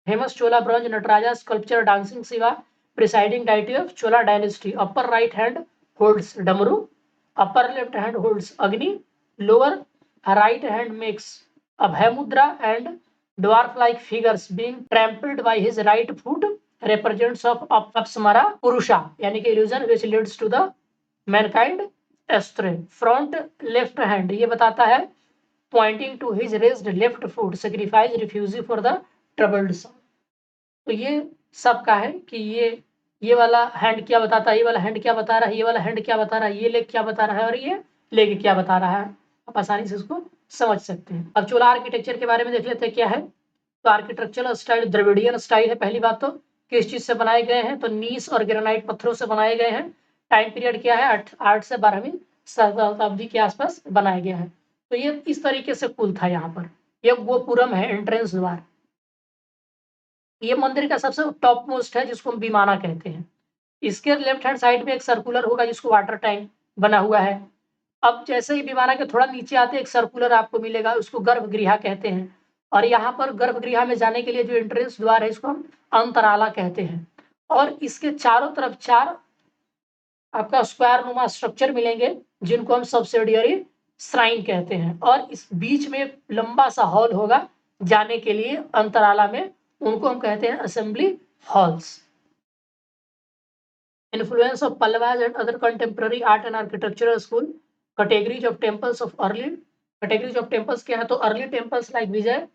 Famous Chola bronze Nataraja sculpture Dancing Shiva, presiding deity of Chola dynasty. Upper right hand holds Damru, upper left hand holds Agni, lower right hand makes Abhay Mudra and dwarf-like figures being trampled by his right foot represents of apsmara purusha, यानी कि illusion which leads to the mankind astray. Front left hand ये बताता है pointing to his raised left foot, sacrifice refugee for the troubled son. तो ये सबका है कि ये वाला हैंड क्या बताता है, ये वाला हैंड क्या बता रहा है, ये वाला हैंड क्या बता रहा है, ये लेग क्या बता रहा है और ये लेग क्या बता रहा है. आप आसानी से इसको समझ सकते हैं. अब चोला आर्किटेक्चर के बारे में देख लेते हैं क्या है. तो आर्किटेक्चरल स्टाइल द्रविडियन स्टाइल है. पहली बात तो किस चीज से बनाए गए हैं, तो नीस और ग्रेनाइट पत्थरों से बनाए गए हैं. टाइम पीरियड क्या है, 8 से 12वीं शताब्दी के आसपास बनाया गया है. तो ये इस तरीके से कुल था. यहाँ पर ये गोपुरम है, एंट्रेंस द्वार. ये मंदिर का सबसे टॉप मोस्ट है जिसको हम विमाना कहते हैं. इसके लेफ्ट हैंड साइड में एक सर्कुलर होगा जिसको वाटर टैंक बना हुआ है. अब जैसे ही विमाना के थोड़ा नीचे आते एक सर्कुलर आपको मिलेगा, उसको गर्भगृह कहते हैं. और यहाँ पर गर्भगृह में जाने के लिए जो एंट्रेंस द्वार है इसको हम अंतराला कहते हैं. और इसके चारों तरफ 4 आपका स्क्वायर नुमा स्ट्रक्चर मिलेंगे जिनको हम सब्सिडियरी श्राइन कहते हैं. और इस बीच में लंबा सा हॉल होगा जाने के लिए अंतराला में, उनको हम कहते हैं assembly halls. Influence of Pallavas and other contemporary art and architectural school. Categories of temples of early. Categories of temples क्या है, तो early temples like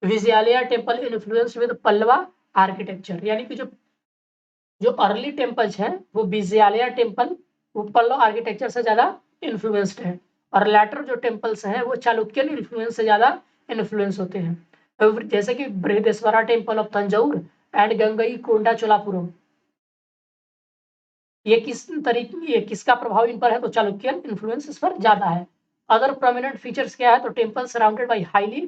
Vijayalaya temple influenced with Pallava architecture. यानी कि जो अर्ली टेम्पल्स हैं वो विजयालया टेम्पल वो पल्लव आर्किटेक्चर से ज्यादा इन्फ्लुएंस्ड है. और लैटर जो टेम्पल्स हैं वो चालुक्यन इन्फ्लुएंस से ज्यादा इन्फ्लुएंस होते हैं. जैसे कि Brihadeshwara temple of Tanjore and Gangai Konda Cholapuram. ये किसका प्रभाव इन पर है, तो चालुक्यन इन्फ्लुएंस इस पर ज्यादा है. अदर प्रोमिनेंट फीचर्स क्या है, तो temple surrounded by highly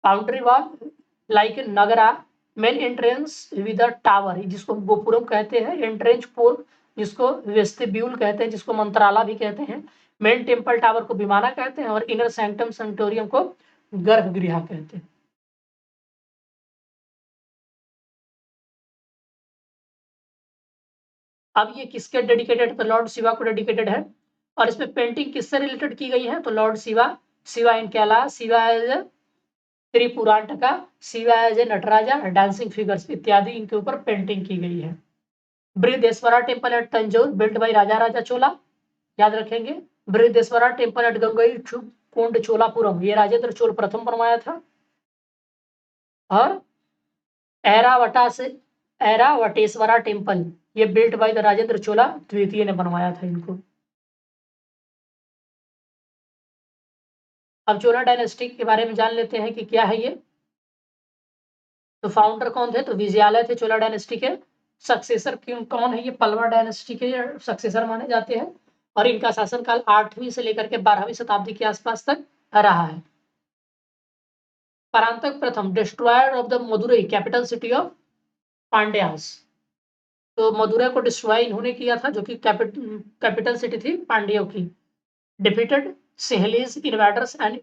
boundary wall like Nagara. Main entrance with a tower जिसको गोपुरम कहते हैं. एंट्रेंस पोर्ट जिसको वेस्टिब्यूल कहते हैं, जिसको मंत्राला भी कहते हैं. मेन टेम्पल टावर को विमाना कहते हैं और इनर सैंक्टम सेंटोरियम को गर्भगृह कहते हैं. अब ये किसके डेडिकेटेड, तो लॉर्ड शिवा को डेडिकेटेड है. और इसमें पेंटिंग किससे रिलेटेड की गई है, तो lord Shiva in Kailash, Shiva as Tripurantaka, Shiva as a Nataraja, dancing figures इत्यादि इनके ऊपर पेंटिंग की गई है. Brihadeshwara temple at Tanjore built by Raja Chola, याद रखेंगे. बृहदेश्वरा टेम्पल एट गंगई कोंड चोलापुरम, ये राजेंद्र चोल प्रथम बनवाया था. और ऐरावटेश्वरा टेम्पल ये बिल्ट बाय द राजेंद्र चोला द्वितीय ने बनवाया था इनको. अब चोला डायनेस्टी के बारे में जान लेते हैं कि क्या है ये. तो फाउंडर कौन थे, तो विजयालय थे चोला डायनेस्टी के. सक्सेसर कौन है, ये पल्लवा डायनेस्टी के सक्सेसर माने जाते हैं. और इनका शासनकाल 8वीं से लेकर के 12वीं शताब्दी के आसपास तक रहा है. परांतक प्रथम destroyer of the Madurai capital city of Pandyas. तो मदुरै को डिस्ट्रॉय इन्होंने किया था जो कि कैपिटल सिटी थी पांड्यों की. Defeated Sinhalese invaders and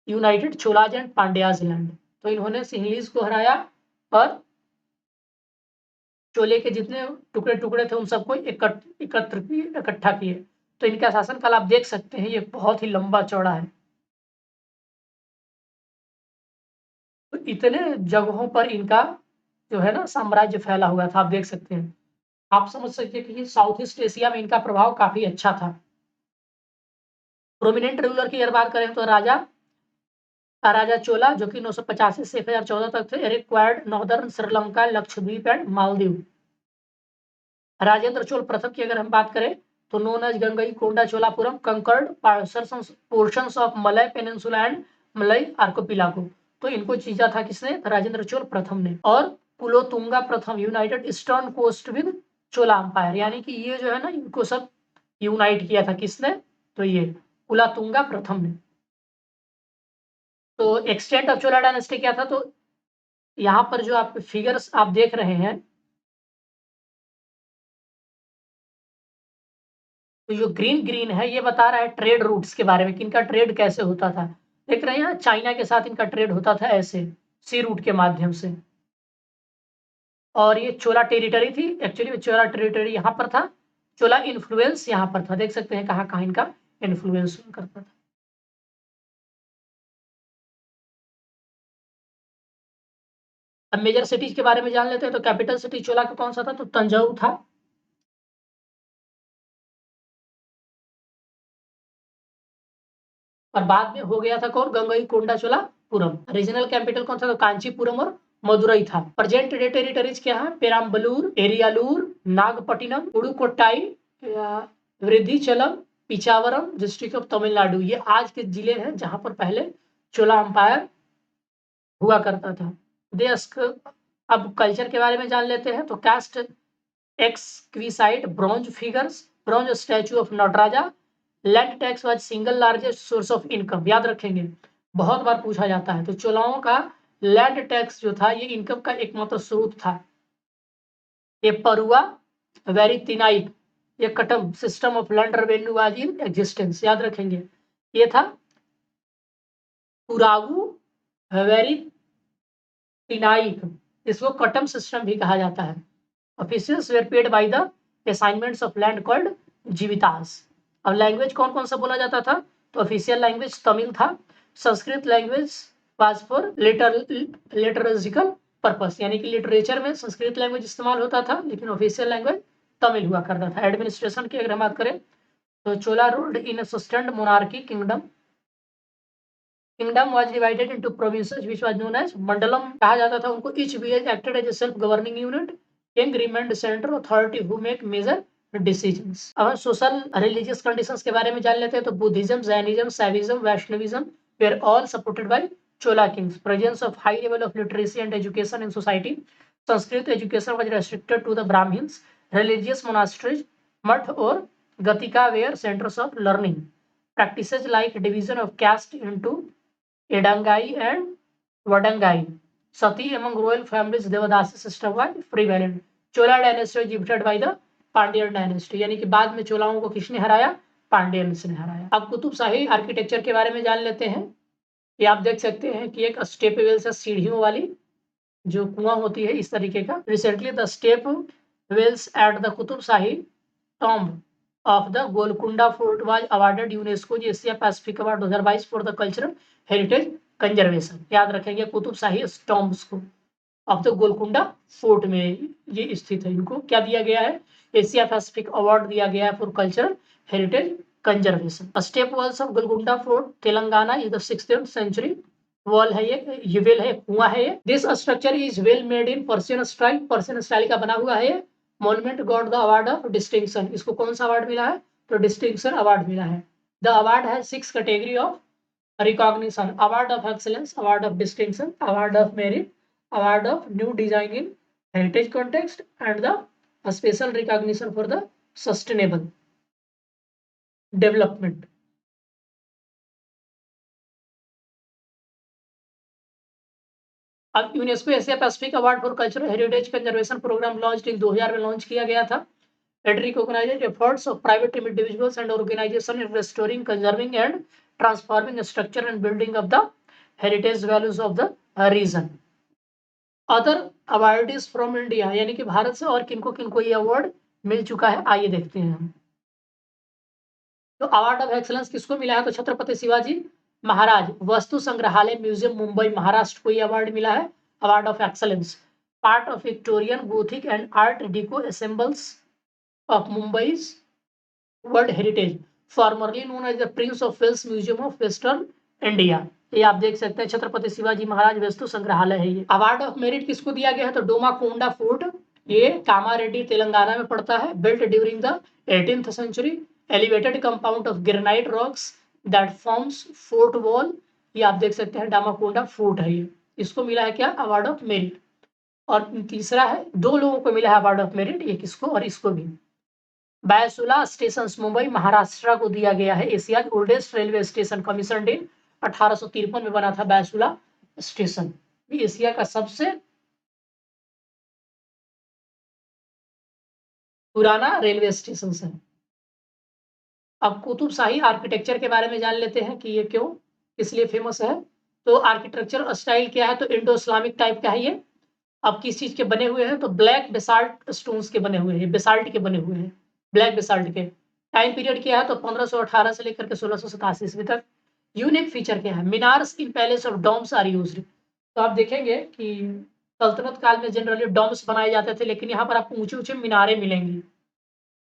United Cholas and Pandyas land. तो इन्होंने सिंहलीज को हराया और चोले के जितने टुकड़े टुकड़े थे उन सबको इकट्ठा किए. तो इनका शासनकाल आप देख सकते हैं ये बहुत ही लंबा चौड़ा है. तो इतने जगहों पर इनका जो है ना साम्राज्य फैला हुआ था, आप देख सकते हैं. आप समझ सकते हैं कि साउथ ईस्ट एशिया में इनका प्रभाव काफी अच्छा था. प्रोमिनेंट रूलर की अगर बात करें तो राजा चोला जो कि 985 से 1014 तक थे. Required northern Sri Lanka, Lakshadweep and Maldives. Rajendra Chol प्रथम की अगर हम बात करें तो known as Gangai Konda Cholapuram conquered portions of Malay peninsula and Malay archipelago. तो इनको जीता था किसने, राजेंद्र चोल प्रथम ने. और कुलोतुंगा प्रथम united eastern coast with Chola empire. यानी कि ये जो है ना इनको सब यूनाइट किया था किसने, तो ये कुलोतुंगा प्रथम ने. तो एक्सटेंट ऑफ चोला डायनेस्टी क्या था, तो यहाँ पर जो आप फिगर्स आप देख रहे हैं तो जो ग्रीन है ये बता रहा है ट्रेड रूट्स के बारे में, कि इनका ट्रेड कैसे होता था. देख रहे हैं यहाँ चाइना के साथ इनका ट्रेड होता था ऐसे सी रूट के माध्यम से. और ये चोला टेरिटरी थी. एक्चुअली चोला टेरिटरी यहाँ पर था, चोला इन्फ्लुएंस यहाँ पर था. देख सकते हैं कहाँ कहाँ इनका इन्फ्लुएंस करता था. अब मेजर सिटीज के बारे में जान लेते हैं। तो कैपिटल सिटी चोला का कौन सा था? तो तंजाउर था। और बाद में हो गया था कौन? गंगईकोंडा चोलापुरम। रीजनल कैपिटल कौन सा? तो कांचीपुरम और मदुरई था। प्रेजेंट डे टेरिटरीज क्या है? Perambalur, Ariyalur, Nagapattinam, Pudukkottai, Vriddhachalam, Pichavaram, district of Tamil Nadu. ये आज के जिले हैं जहां पर पहले चोला अंपायर हुआ करता था। देश अब कल्चर के बारे में जान लेते हैं। तो cast exquisite, bronze figures, bronze statue of Nataraja. Land tax was single largest source of income. याद रखेंगे, बहुत बार पूछा जाता है। तो चोलाओं का लैंड टैक्स जो था ये इनकम का एकमात्र स्रोत था। ये परुआ वेरी तिनाइट, ये कटम system of land revenue was in existence. याद रखेंगे, ये था पुरावू वेरी तिनाइट, इसको कटम सिस्टम भी कहा जाता है। Officials were paid by the assignments of land called jivitas. अब लैंग्वेज कौन कौन सा बोला जाता था? तो ऑफिशियल लैंग्वेज तमिल था। Sanskrit language was for liturgical purpose, यानी कि लिटरेचर में संस्कृत लैंग्वेज इस्तेमाल होता था, लेकिन ऑफिशियल लैंग्वेज तमिल हुआ करता था। एडमिनिस्ट्रेशन की अगर हम बात करें तो Chola ruled in sustained monarchy kingdom. Kingdom was divided into provinces which was known as mandalam कहा जाता था उनको। Each village acted as a self governing unit. King remained center authority who make major decisions. अब हम सोशल रिलीजियस कंडीशंस के बारे में जान लेते हैं। तो Buddhism, Jainism, Saivism, Vaishnavism were all supported by Chola kings. Presence of high level of literacy and education in society. Sanskrit education was restricted to the Brahmins. Religious monasteries, मठ और गतिका were centers of learning. Practices like division of caste into Edangai and Wadangai. Sati among royal families Devadasi system was prevalent. Chola dynasty was defeated by the Pandyan dynasty. यानी कि बाद में चोलाओं को किसने हराया? पांड्यंस ने हराया। अब कुतुब शाही आर्किटेक्चर के बारे में जान लेते हैं। ये आप देख सकते हैं कि एक स्टेप वेल्स है, सीढ़ियों वाली जो कुआं होती है, इस तरीके का। Recently the step wells at the Qutb Shahi tomb of the Golconda Fort was awarded UNESCO Asia Pacific award 2022 for the cultural heritage conservation. याद रखेंगे कुतुब शाही स्टॉम्ब्स को ऑफ द गोलकुंडा फोर्ट में ये स्थित है। इनको क्या दिया गया है? एशिया पैसिफिक अवार्ड दिया गया है for cultural heritage conservation. Step walls of Golconda fort Telangana is the 16th century wall है ये वेल है, कुआं है ये। This structure is well made in Persian style, Persian style का बना हुआ है ये। Monument got the award of distinction. इसको कौन सा अवार्ड मिला है? तो डिस्टिंक्शन अवार्ड मिला है। द अवार्ड है 6 category of recognition: award of excellence, award of distinction, award of merit, award of new design in heritage context and the special recognition for the sustainable development. अब UNESCO Asia Pacific award for cultural heritage conservation programme launch in 2000 में launch किया गया था। It recognizes efforts of private individuals and organizations in restoring, conserving, and transforming the structure and building of the heritage values of the region. Other awardees from India, यानी कि भारत से और किनको ये अवार्ड मिल चुका है, आइए देखते हैं हम। तो अवार्ड ऑफ एक्सलेंस किसको मिला है? तो छत्रपति शिवाजी महाराज वस्तु संग्रहालय म्यूजियम मुंबई महाराष्ट्र को ये अवार्ड मिला है, award of excellence. Part of Victorian Gothic and art deco ensembles of Mumbai's World Heritage, formerly known as the Prince of Wales Museum of Western India। ये आप देख सकते हैं छत्रपति शिवाजी महाराज वस्तु संग्रहालय है ये। अवार्ड ऑफ मेरिट किसको दिया गया है? तो डोमाकोंडा फोर्ट, ये कामारेड्डी तेलंगाना में पड़ता है। Built during the 18th century, elevated compound of granite rocks that forms fort wall. ये आप देख सकते हैं डामाकोंडा फोर्ट है ये। इसको मिला है क्या? Award of merit. और तीसरा है, 2 लोगों को मिला है अवार्ड ऑफ मेरिट, ये किसको और इसको भी। बैसुला स्टेशन मुंबई महाराष्ट्र को दिया गया है। Asia oldest railway station commission इन 1853 में बना था बैसुला स्टेशन। एशिया का सबसे पुराना रेलवे स्टेशन है। अब कुतुब शाही आर्किटेक्चर के बारे में जान लेते हैं कि ये क्यों इसलिए फेमस है। तो आर्किटेक्चर स्टाइल क्या है? तो इंडो इस्लामिक टाइप का है ये। अब किस चीज के बने हुए हैं? तो ब्लैक बेसाल्ट स्टोन्स के बने हुए हैं, बेसाल्ट के बने हुए हैं, ब्लैक बेसाल्ट के। टाइम पीरियड क्या है? तो 1518 से लेकर के 1687 ईस्वी तक। यूनिक फीचर क्या है? Minars in palace of domes are used. तो आप देखेंगे कि सल्तनत काल में जनरली डोम्स बनाए जाते थे, लेकिन यहाँ पर आपको ऊंचे ऊंचे मीनारें मिलेंगी।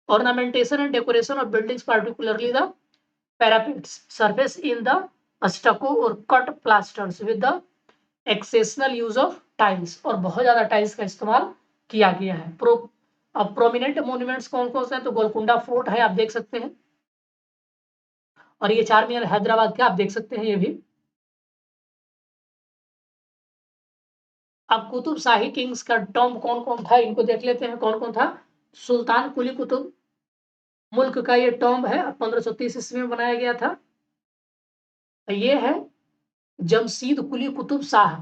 Ornamentation and decoration of buildings, particularly the parapets surface in the stucco or cut plasters with the exceptional use of tiles, और बहुत ज्यादा टाइल्स का इस्तेमाल किया गया है। अब प्रोमिनेंट मोन्यूमेंट्स कौन कौन से हैं, तो गोलकुंडा फोर्ट है, आप देख सकते हैं, और ये चार मीनार हैदराबाद के आप देख सकते हैं ये भी। अब कुतुब शाही किंग्स का टॉम्ब कौन कौन था, इनको देख लेते हैं कौन कौन था। सुल्तान कुली कुतुब मुल्क का ये टॉम्ब है, 1530 ईस्वी में बनाया गया था। ये है जमशीद कुली कुतुब शाह,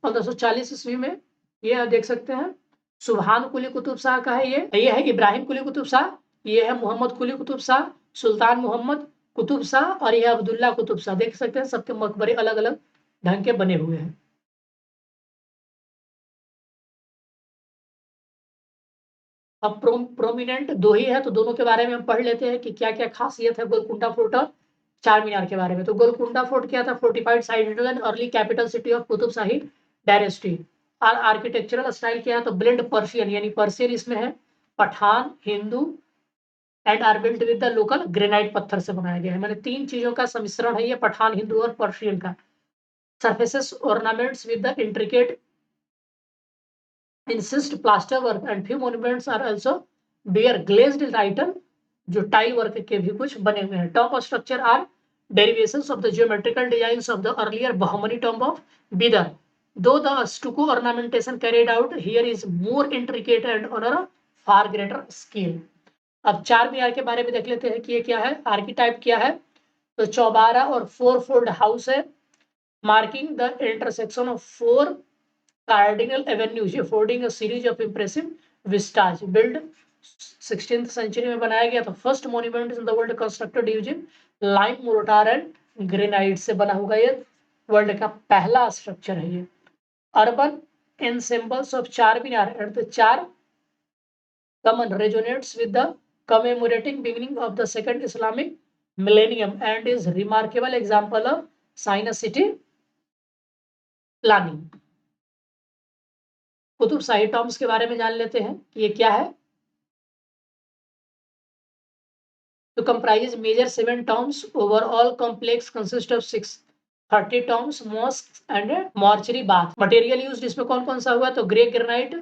1540 ईस्वी में, ये आप देख सकते हैं। सुभान कुली कुतुब शाह का है ये है इब्राहिम कुली कुतुब शाह, ये है मोहम्मद कुली कुतुब शाह, सुल्तान मोहम्मद कुतुब शाह, और ये अब्दुल्ला कुतुब शाह। देख सकते हैं सबके मकबरे अलग अलग ढंग के बने हुए हैं। अब प्रोमिनेंट दो ही है, तो दोनों के बारे में हम पढ़ लेते हैं कि क्या क्या खासियत है गोलकुंडा फोर्ट और चार मीनार के बारे में। तो गोलकुंडा फोर्ट क्या था, fortified citadel and early capital city of Qutb Shahi dynasty. और आर्किटेक्चरल स्टाइल क्या है, तो ब्लेंड पर्शियन, यानी पर्शियन इसमें है, Pathan, Hindu and are built with the local granite, पत्थर से बनाया गया है। मैंने तीन चीजों का सम्मिश्रण है ये, पठान, हिंदू और पर्शियन का। Surfaces ornaments with the intricate insist plaster work and few monuments are also bear glazed titan, जो टाइल वर्क के भी कुछ बने हुए हैं। Top structure are derivations of the geometrical designs of the earlier Bahmani tomb of Bidar, though the stucco ornamentation carried out here is more intricate and on a far greater scale। अब चार मीनार के बारे में देख लेते हैं कि ये क्या है, आर्किटाइप क्या है। तो चौबारा और फोर फोल्ड हाउस है, marking the intersection of four cardinal avenues affording a series of impressive vistas, built 16th century में बनाया गया था। First monument in the world constructed using lime mortar and granite से बना होगा, ये वर्ल्ड का पहला स्ट्रक्चर है ये। अर्बन ensembles of चार मीनार एट द चार कमन resonates with the commemorating beginning of the second Islamic millennium and is remarkable example of Sinus city planning। Qutub shahi tombs के बारे में जान लेते हैं कि ये क्या है। तो comprises major 7 tombs, overall complex consist of 630 tombs, mosque and mortuary bath. Material used इसमें कौन कौन सा हुआ, तो grey granite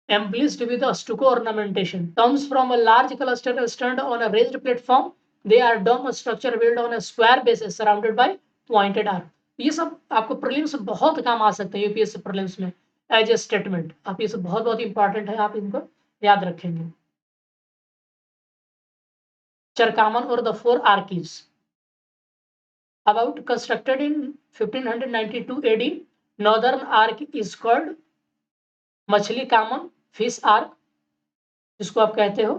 embellished with a stucco ornamentation, comes from a large cluster stand on a raised platform, they are dome structure built on a square basis surrounded by pointed arc। ये सब आपको prelims में बहुत काम आ सकते हैं, UPSC prelims में as a statement. आप ये सब बहुत बहुत इंपॉर्टेंट है, आप इनको याद रखेंगे। चरकामन और the four arches, about constructed in 1592 AD, northern arc is called मछली कामन, फिश आर्क जिसको आप कहते हो।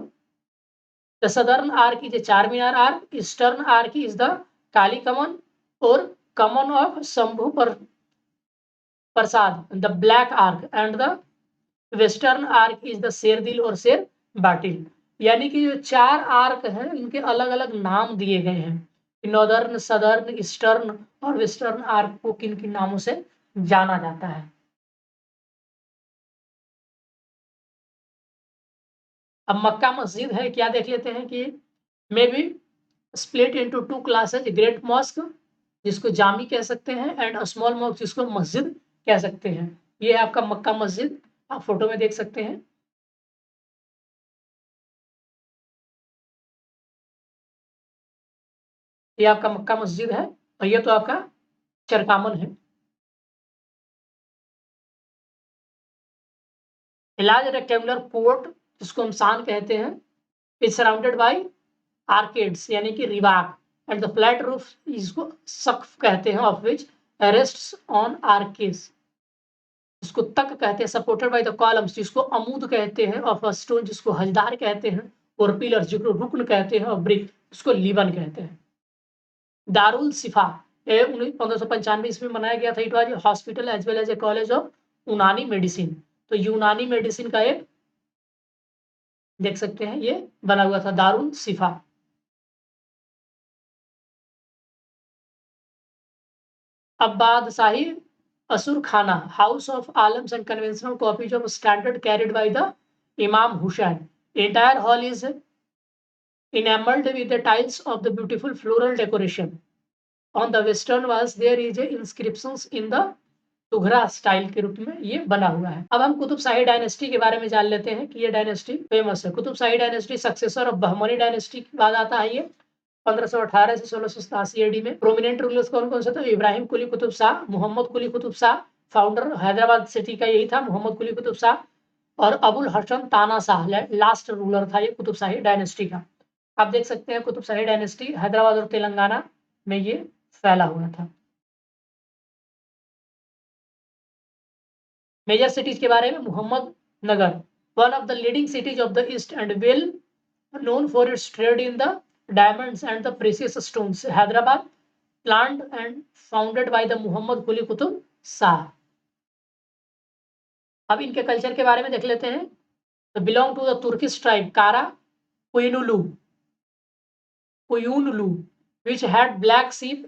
The southern arch is a Char Minar arch, eastern arch is the Kali Kaman or Kaman of Shambhu Prasad, the black arch, and the western arch is the Sher Dil or Sher bottle. यानी कि जो चार arc हैं इनके अलग अलग नाम दिए गए हैं। नॉर्दर्न, सदर्न, ईस्टर्न और वेस्टर्न आर्क को किन किन नामों से जाना जाता है। अब मक्का मस्जिद है, क्या देख लेते हैं कि may be split into two classes, great mosque जिसको जामी कह सकते हैं एंड स्मॉल मॉस्क जिसको मस्जिद कह सकते हैं। ये है आपका मक्का मस्जिद, आप फोटो में देख सकते हैं। ये आपका मक्का मस्जिद है और ये तो आपका चरकामन है। लार्ज रेक्टेंगुलर कोर्ट जिसको हम शान कहते हैं, इज सराउंडेड बाय आर्केड्स यानी कि रिवाक, एंड द फ्लैट रूफ इसको सक्फ कहते हैं, ऑफ विच रेस्ट्स ऑन आर्केस जिसको तक कहते हैं, सपोर्टेड बाय द कॉलम्स जिसको अमूद कहते हैं, ऑफ अ स्टोन जिसको हजदार कहते हैं, और पिलर जिसको रुकन कहते हैं, और ब्रिक जिसको लीवन कहते हैं। दारुल सिफा 1595 ईस्वी में बनाया गया था। It was hospital as well as a college of Unani medicine. तो यूनानी मेडिसिन का एक देख सकते हैं ये बना हुआ था, दारुल सिफा। अब Badshahi Ashur Khana, house of alams and conventional copies of standard carried by the Imam Hussain. Entire hall is enameled with the tiles of the beautiful floral decoration. On the western walls there is a inscriptions in the Tughra style के रूप में ये बना हुआ है। अब हम Qutub Shahi dynasty के बारे में जान लेते हैं कि ये डायनेस्टी फेमस है। Qutb Shahi dynasty successor of Bahmani dynasty के बाद आता है। ये 1518 से 1687 एडी में। प्रोमिनेंट रूलर्स कौन कौन से थे? इब्राहिम कुली कुतुब शाह, मोहम्मद कुली कुतुब शाह, फाउंडर हैदराबाद सिटी का यही था मोहम्मद कुली कुतुब शाह, और अबुल हसन ताना शाह लास्ट रूलर था ये कुतुब शाही डायनेस्टी का। आप देख सकते हैं कुतुब शाही डायनेस्टी हैदराबाद और तेलंगाना में ये फैला हुआ था। मेजर सिटीज के बारे में Mohammad Nagar, one of the leading cities of the east and well known for its trade in the diamonds and the precious stones. Hyderabad, planned and founded by the Muhammad Quli Qutub Shah. अब इनके culture के बारे में देख लेते हैं। तो belong to the Turkish tribe Qara Qoyunlu which had black sheep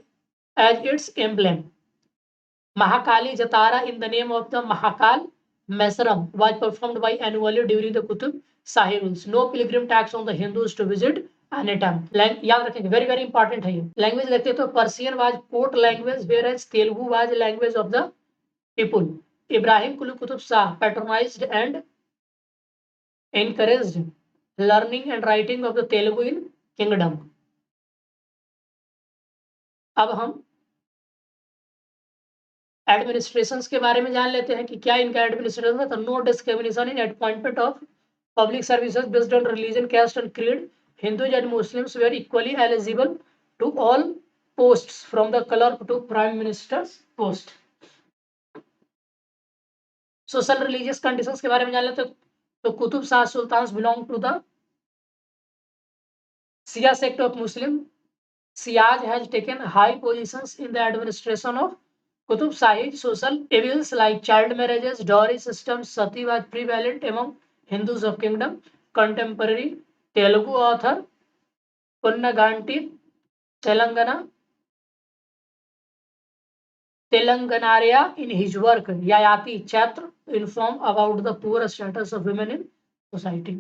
as its emblem. Mahakali Jatara in the name of the Mahakal Mesaram was performed by annually during the Qutub Shahi rules. No pilgrim tax on the Hindus to visit any temple. याद रखेंगे, very very important है ये। Language देखते तो Persian was court language, whereas Telugu was language of the people. Ibrahim Quli Qutb Shah patronized and encouraged learning and writing of the Telugu in kingdom. अब हम administration के बारे में जान लेते हैं कि क्या इनका एडमिनिस्ट्रेशन है। तो no discrimination in appointment of public services based on religion, caste and creed. Hindus and Muslims were equally eligible to all posts from the clerk to prime minister's post. Social religious conditions के बारे में जान लेते हैं। तो Qutb Shah sultans belong to the Shia sect of Muslim. Shiaz has taken high positions in the administration of Qutub Shahi. Social evils like child marriages, dowry systems, sati was prevalent among Hindus of kingdom. Contemporary Telugu author Punnaganti Telanganaria in his work Yayati Chatra inform about the poor status of women in society.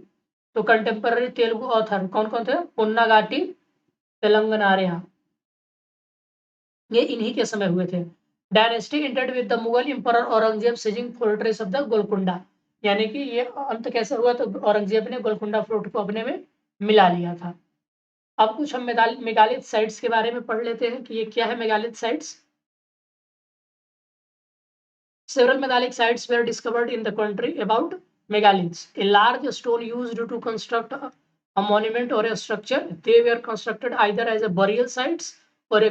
तो contemporary Telugu author कौन कौन थे? पुन्नागाटी तेलंगानारिया, ये इन्हीं के समय हुए थे। Dynasty ended with the Mughal emperor Aurangzeb seizing fortress of the Golconda, यानी कि ये अंत कैसे हुआ? तो औरंगजेब ने गोलकुंडा फोर्ट को अपने में मिला लिया था। अब कुछ हम मेगालिथ साइट्स के बारे में पढ़ लेते हैं कि ये क्या है megalith sites. Several megalithic sites were discovered in the country about megaliths. A large stone used to construct a monument or a structure. They were constructed either as a burial sites or a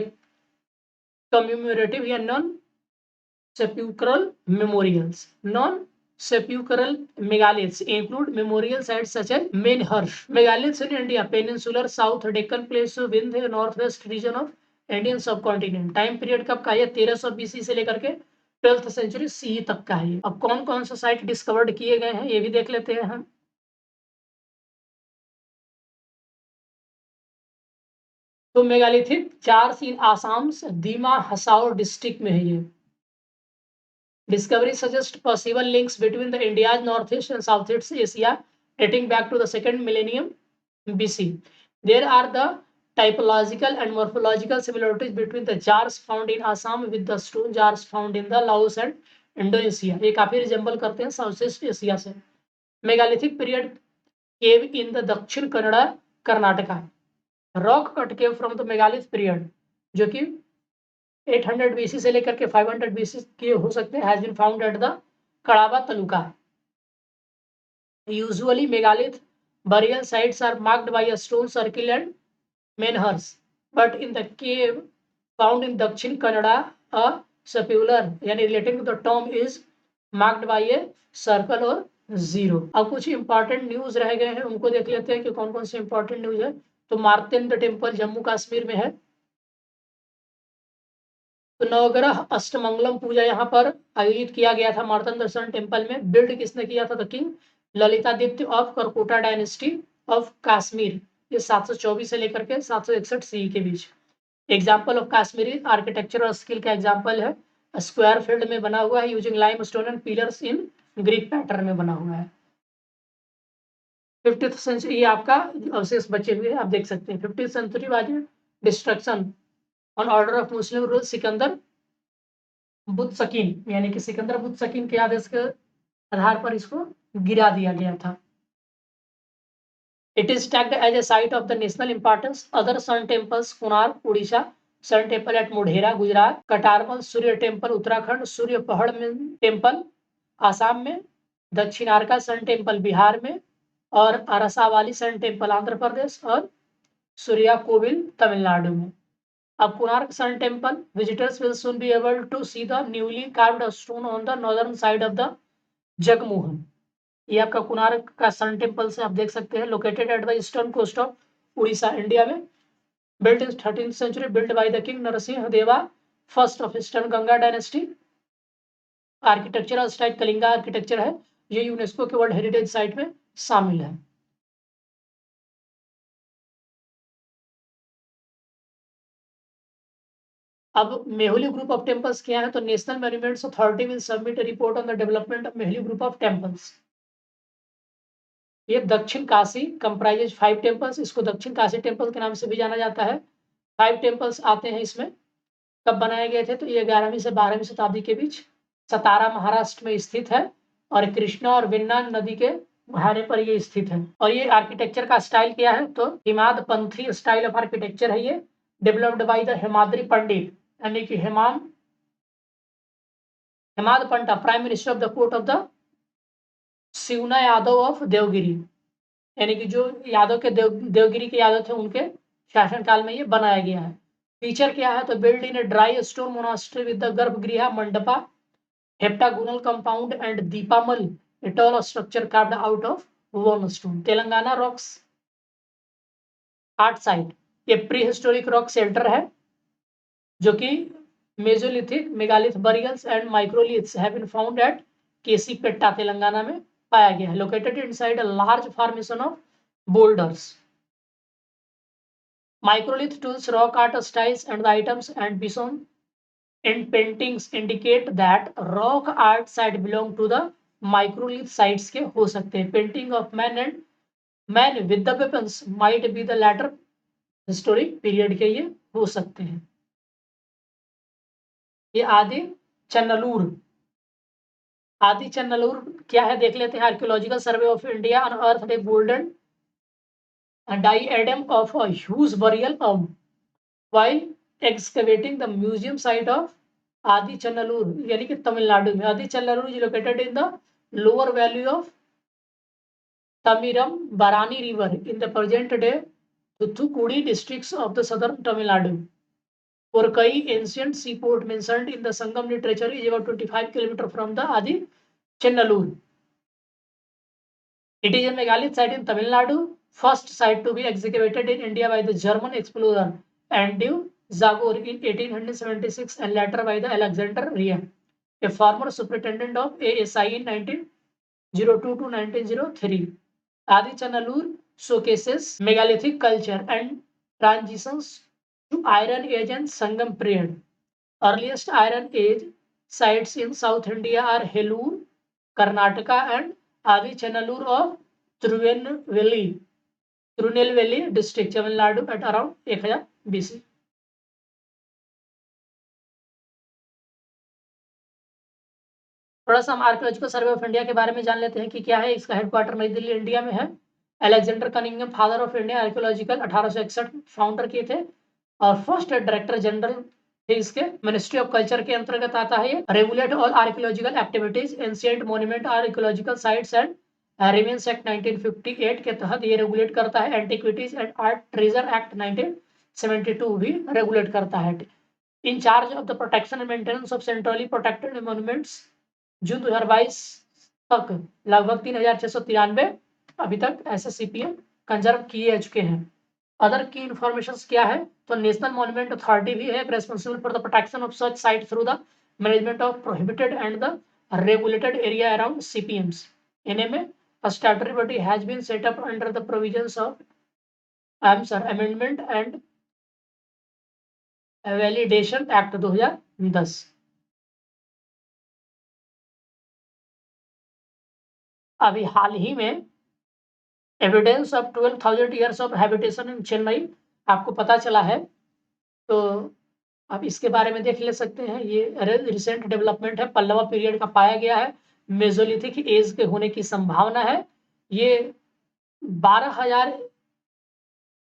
commemorative and non-sepulchral memorials. Non-sepulchral megaliths include memorial sites such as Menhurst. Megaliths in India, peninsular South Deccan Plains within the northwest region of Indian subcontinent. Time period कब का है? 1300 BC से लेकर के 12th century C तक का है। अब कौन कौन सा साइट डिस्कवर्ड किए गए हैं ये भी देख लेते हैं हम। तो megalithic jars in Assam Dima Hasao district में है ये। Discovery suggest possible links between the India's north east and south east Asia dating back to the second millennium BC. There are the typological and morphological similarities between the jars found in Assam with the stone jars found in the Laos and Indonesia. ये काफी resemble करते हैं south east Asia से। Megalithic period cave in the Dakshina Kannada Karnataka. Rock cut cave from the megalith period जो कि 800 BC से लेकर के 500 BC के हो सकते हैं, has been found at the Kadaba taluka. Usually megalith burial sites are marked by a stone circle and menhirs, but in the cave found in Dakshin Kannada, a sepulchre यानी relating to the tomb is marked by a circle और zero. अब कुछ important news रह गए हैं उनको देख लेते हैं कि कौन कौन से इंपॉर्टेंट न्यूज है। तो मार्तंड टेम्पल जम्मू कश्मीर में है। तो नवग्रह अष्टमंगलम पूजा यहाँ पर आयोजित किया गया था मार्तंड टेम्पल में। बिल्ड किसने किया था? The king Lalitaditya of Karkota dynasty of Kashmir. ये 724 से लेकर के 761 CE के बीच। एग्जाम्पल ऑफ कश्मीरी आर्किटेक्चर और स्किल का एग्जाम्पल है स्क्वायर फील्ड में बना हुआ है using limestone and pillars in Greek pattern में बना हुआ है। 50th सेंचुरी, ये आपका अवशेष बचे हुए आप देख सकते हैं। 50th century was destruction on order of Muslim ruler Sikandar Butshikan, यानी कि सिकंदर बुत सकीन के आदेश के आधार पर इसको गिरा दिया गया था। It is tagged as a site of the national importance. Other sun temples Konark Orissa, sun temple at Modhera Gujarat, Katarmal Surya temple Uttarakhand, Surya Pahar में टेम्पल आसाम में, दक्षिणारका सन टेम्पल बिहार में, और अरसावाली सन टेम्पल आंध्र प्रदेश, और सूर्या कोविल तमिलनाडु में। अब Konark sun temple, visitors will soon be able to see the newly carved stone on the northern side of the Jagmohan. ये आपका कोणार्क का सन टेम्पल से आप देख सकते हैं। Located at the eastern coast of Orissa India में। Built in 13th century, built by the king Narasimha Deva first of eastern Ganga dynasty. Architectural style Kalinga architecture है। ये यूनेस्को के वर्ल्ड हेरिटेज साइट में शामिल है। अब मेहुली ग्रुप ऑफ टेम्पल्स क्या है, तो national monuments authority will submit a report on the development of Mehuli group of temples. ये दक्षिण काशी कंप्राइजेज 5 टेम्पल्स, इसको दक्षिण काशी टेम्पल के नाम से भी जाना जाता है। 5 टेम्पल्स आते हैं इसमें। कब बनाए गए थे, तो ये 11वीं से 12वीं शताब्दी के बीच सतारा महाराष्ट्र में स्थित है, और कृष्णा और वेन्ना नदी के मुहाने पर ये स्थित है। और ये आर्किटेक्चर का स्टाइल क्या है, तो Hemad panthi style of architecture है ये, developed by the Hemadri Pandit, यानी कि Hemad Pant, prime minister of the court of the Seuna Yadava of Devagiri, यानी कि जो यादव के देवगिरी के यादव थे उनके शासनकाल में ये बनाया गया है। फीचर क्या है, तो built in a dry stone monastery with the garbhagriha mandapa, heptagonal compound and Deepamal, a tall structure carved out of one stone. Telangana rocks art site, ये प्री हिस्टोरिक रॉक शेल्टर है जो कि mesolithic, megalith burials and microliths have been found at Kesipetta Telangana में पाया गया है। Located inside a large formation of boulders. Microlith tools, rock art styles, and the items and bison in paintings indicate that rock art site belong to the microlith sites के हो सकते हैं। Painting of man with the weapons might be the latter historic period के ये हो सकते हैं। ये आदि चन्नलूर क्या है देख लेते हैं। Archaeological survey of India अनअर्थड A golden diadem of a huge burial while excavating the museum site of Adi Channalur, यानी कि तमिलनाडु में। आदि चन्नलूर is located in the lower valley of Tamiram Barani river in the present day Thoothukudi districts of the southern Tamil Nadu. Orkai, ancient seaport mentioned in the Sangam literature, is about 25 km from the Adi Channalur. It is a megalithic site in Tamil Nadu, first site to be excavated in India by the German explorer Andrew Zagor in 1876 and later by the Alexander Riem, a former superintendent of ASI in 1902 to 1903. Adi Channalur showcases megalithic culture and transitions to Iron Age and Sangam period. Earliest Iron Age sites in South India are Helur, Karnataka, and Adi Channalur of Tirunelveli district, Tamil Nadu at around 1000 BC. थोड़ा सा हम archaeological survey of India के बारे में जान लेते हैं कि क्या है। इसका हेडक्वार्टर नई दिल्ली इंडिया में है। Alexander Cunningham, father of India archaeological, 1861 founder किए थे और फर्स्ट डायरेक्टर जनरल थे इसके। मिनिस्ट्री ऑफ कल्चर के अंतर्गत आता है ये। Regulate all archaeological activities, ancient monument, archaeological sites and remains act 1958 के तहत ये रेगुलेट करता है। Antiquities and art treasure act 1972 भी रेगुलेट करता है। In charge of the protection and maintenance of centrally protected monuments, June 2022 तक लगभग 3693 अभी तक ऐसे सीपीएम कंजर्व किए चुके हैं। अदर की इंफॉर्मेशंस क्या है, तो नेशनल मॉन्यूमेंट अथॉरिटी भी है responsible for the protection of such site through the management of prohibited and the regulated area around CPMs. NMA, a statutory body, has been set up under the provisions of Amendment and Validation Act 2010. अभी हाल ही में evidence of 12,000 years of habitation in Chennai आपको पता चला है। तो आप इसके बारे में देख ले सकते हैं। ये रिसेंट डेवलपमेंट है, पल्लवा पीरियड का पाया गया है, मेसोलिथिक एज के होने की संभावना है। ये 12,000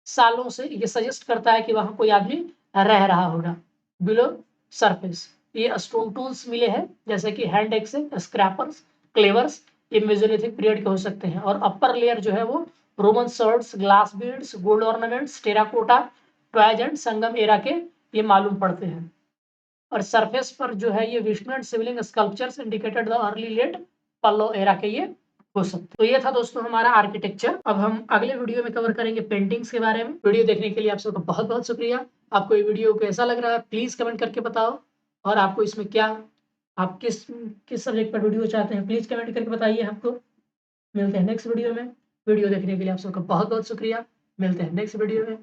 सालों से ये सजेस्ट करता है कि वहां कोई आदमी रह रहा होगा बिलो सरफेस। ये स्टोन टूल्स मिले हैं जैसे कि हैंड एक्से, स्क्रैपर्स, क्लेवर्स, ये मेसोलिथिक पीरियड के हो सकते हैं। और अपर लेयर जो है वो Roman sherds, glass beads, gold ornaments, terracotta, toys and Sangam era के ये मालूम पड़ते हैं। और सरफेस पर जो है ये Vishnu and Shivling sculptures indicated the early late Pallava era के ये हो सकते। तो ये था दोस्तों हमारा आर्किटेक्चर। अब हम अगले वीडियो में कवर करेंगे पेंटिंग्स के बारे में। वीडियो देखने के लिए आप सबका बहुत बहुत शुक्रिया। आपको ये वीडियो कैसा लग रहा है प्लीज कमेंट करके बताओ, और आपको इसमें क्या, आप किस किस सब्जेक्ट पर वीडियो चाहते हैं प्लीज कमेंट करके बताइए हमको। मिलते हैं नेक्स्ट वीडियो में। वीडियो देखने के लिए आप सबका बहुत बहुत शुक्रिया। मिलते हैं नेक्स्ट वीडियो में।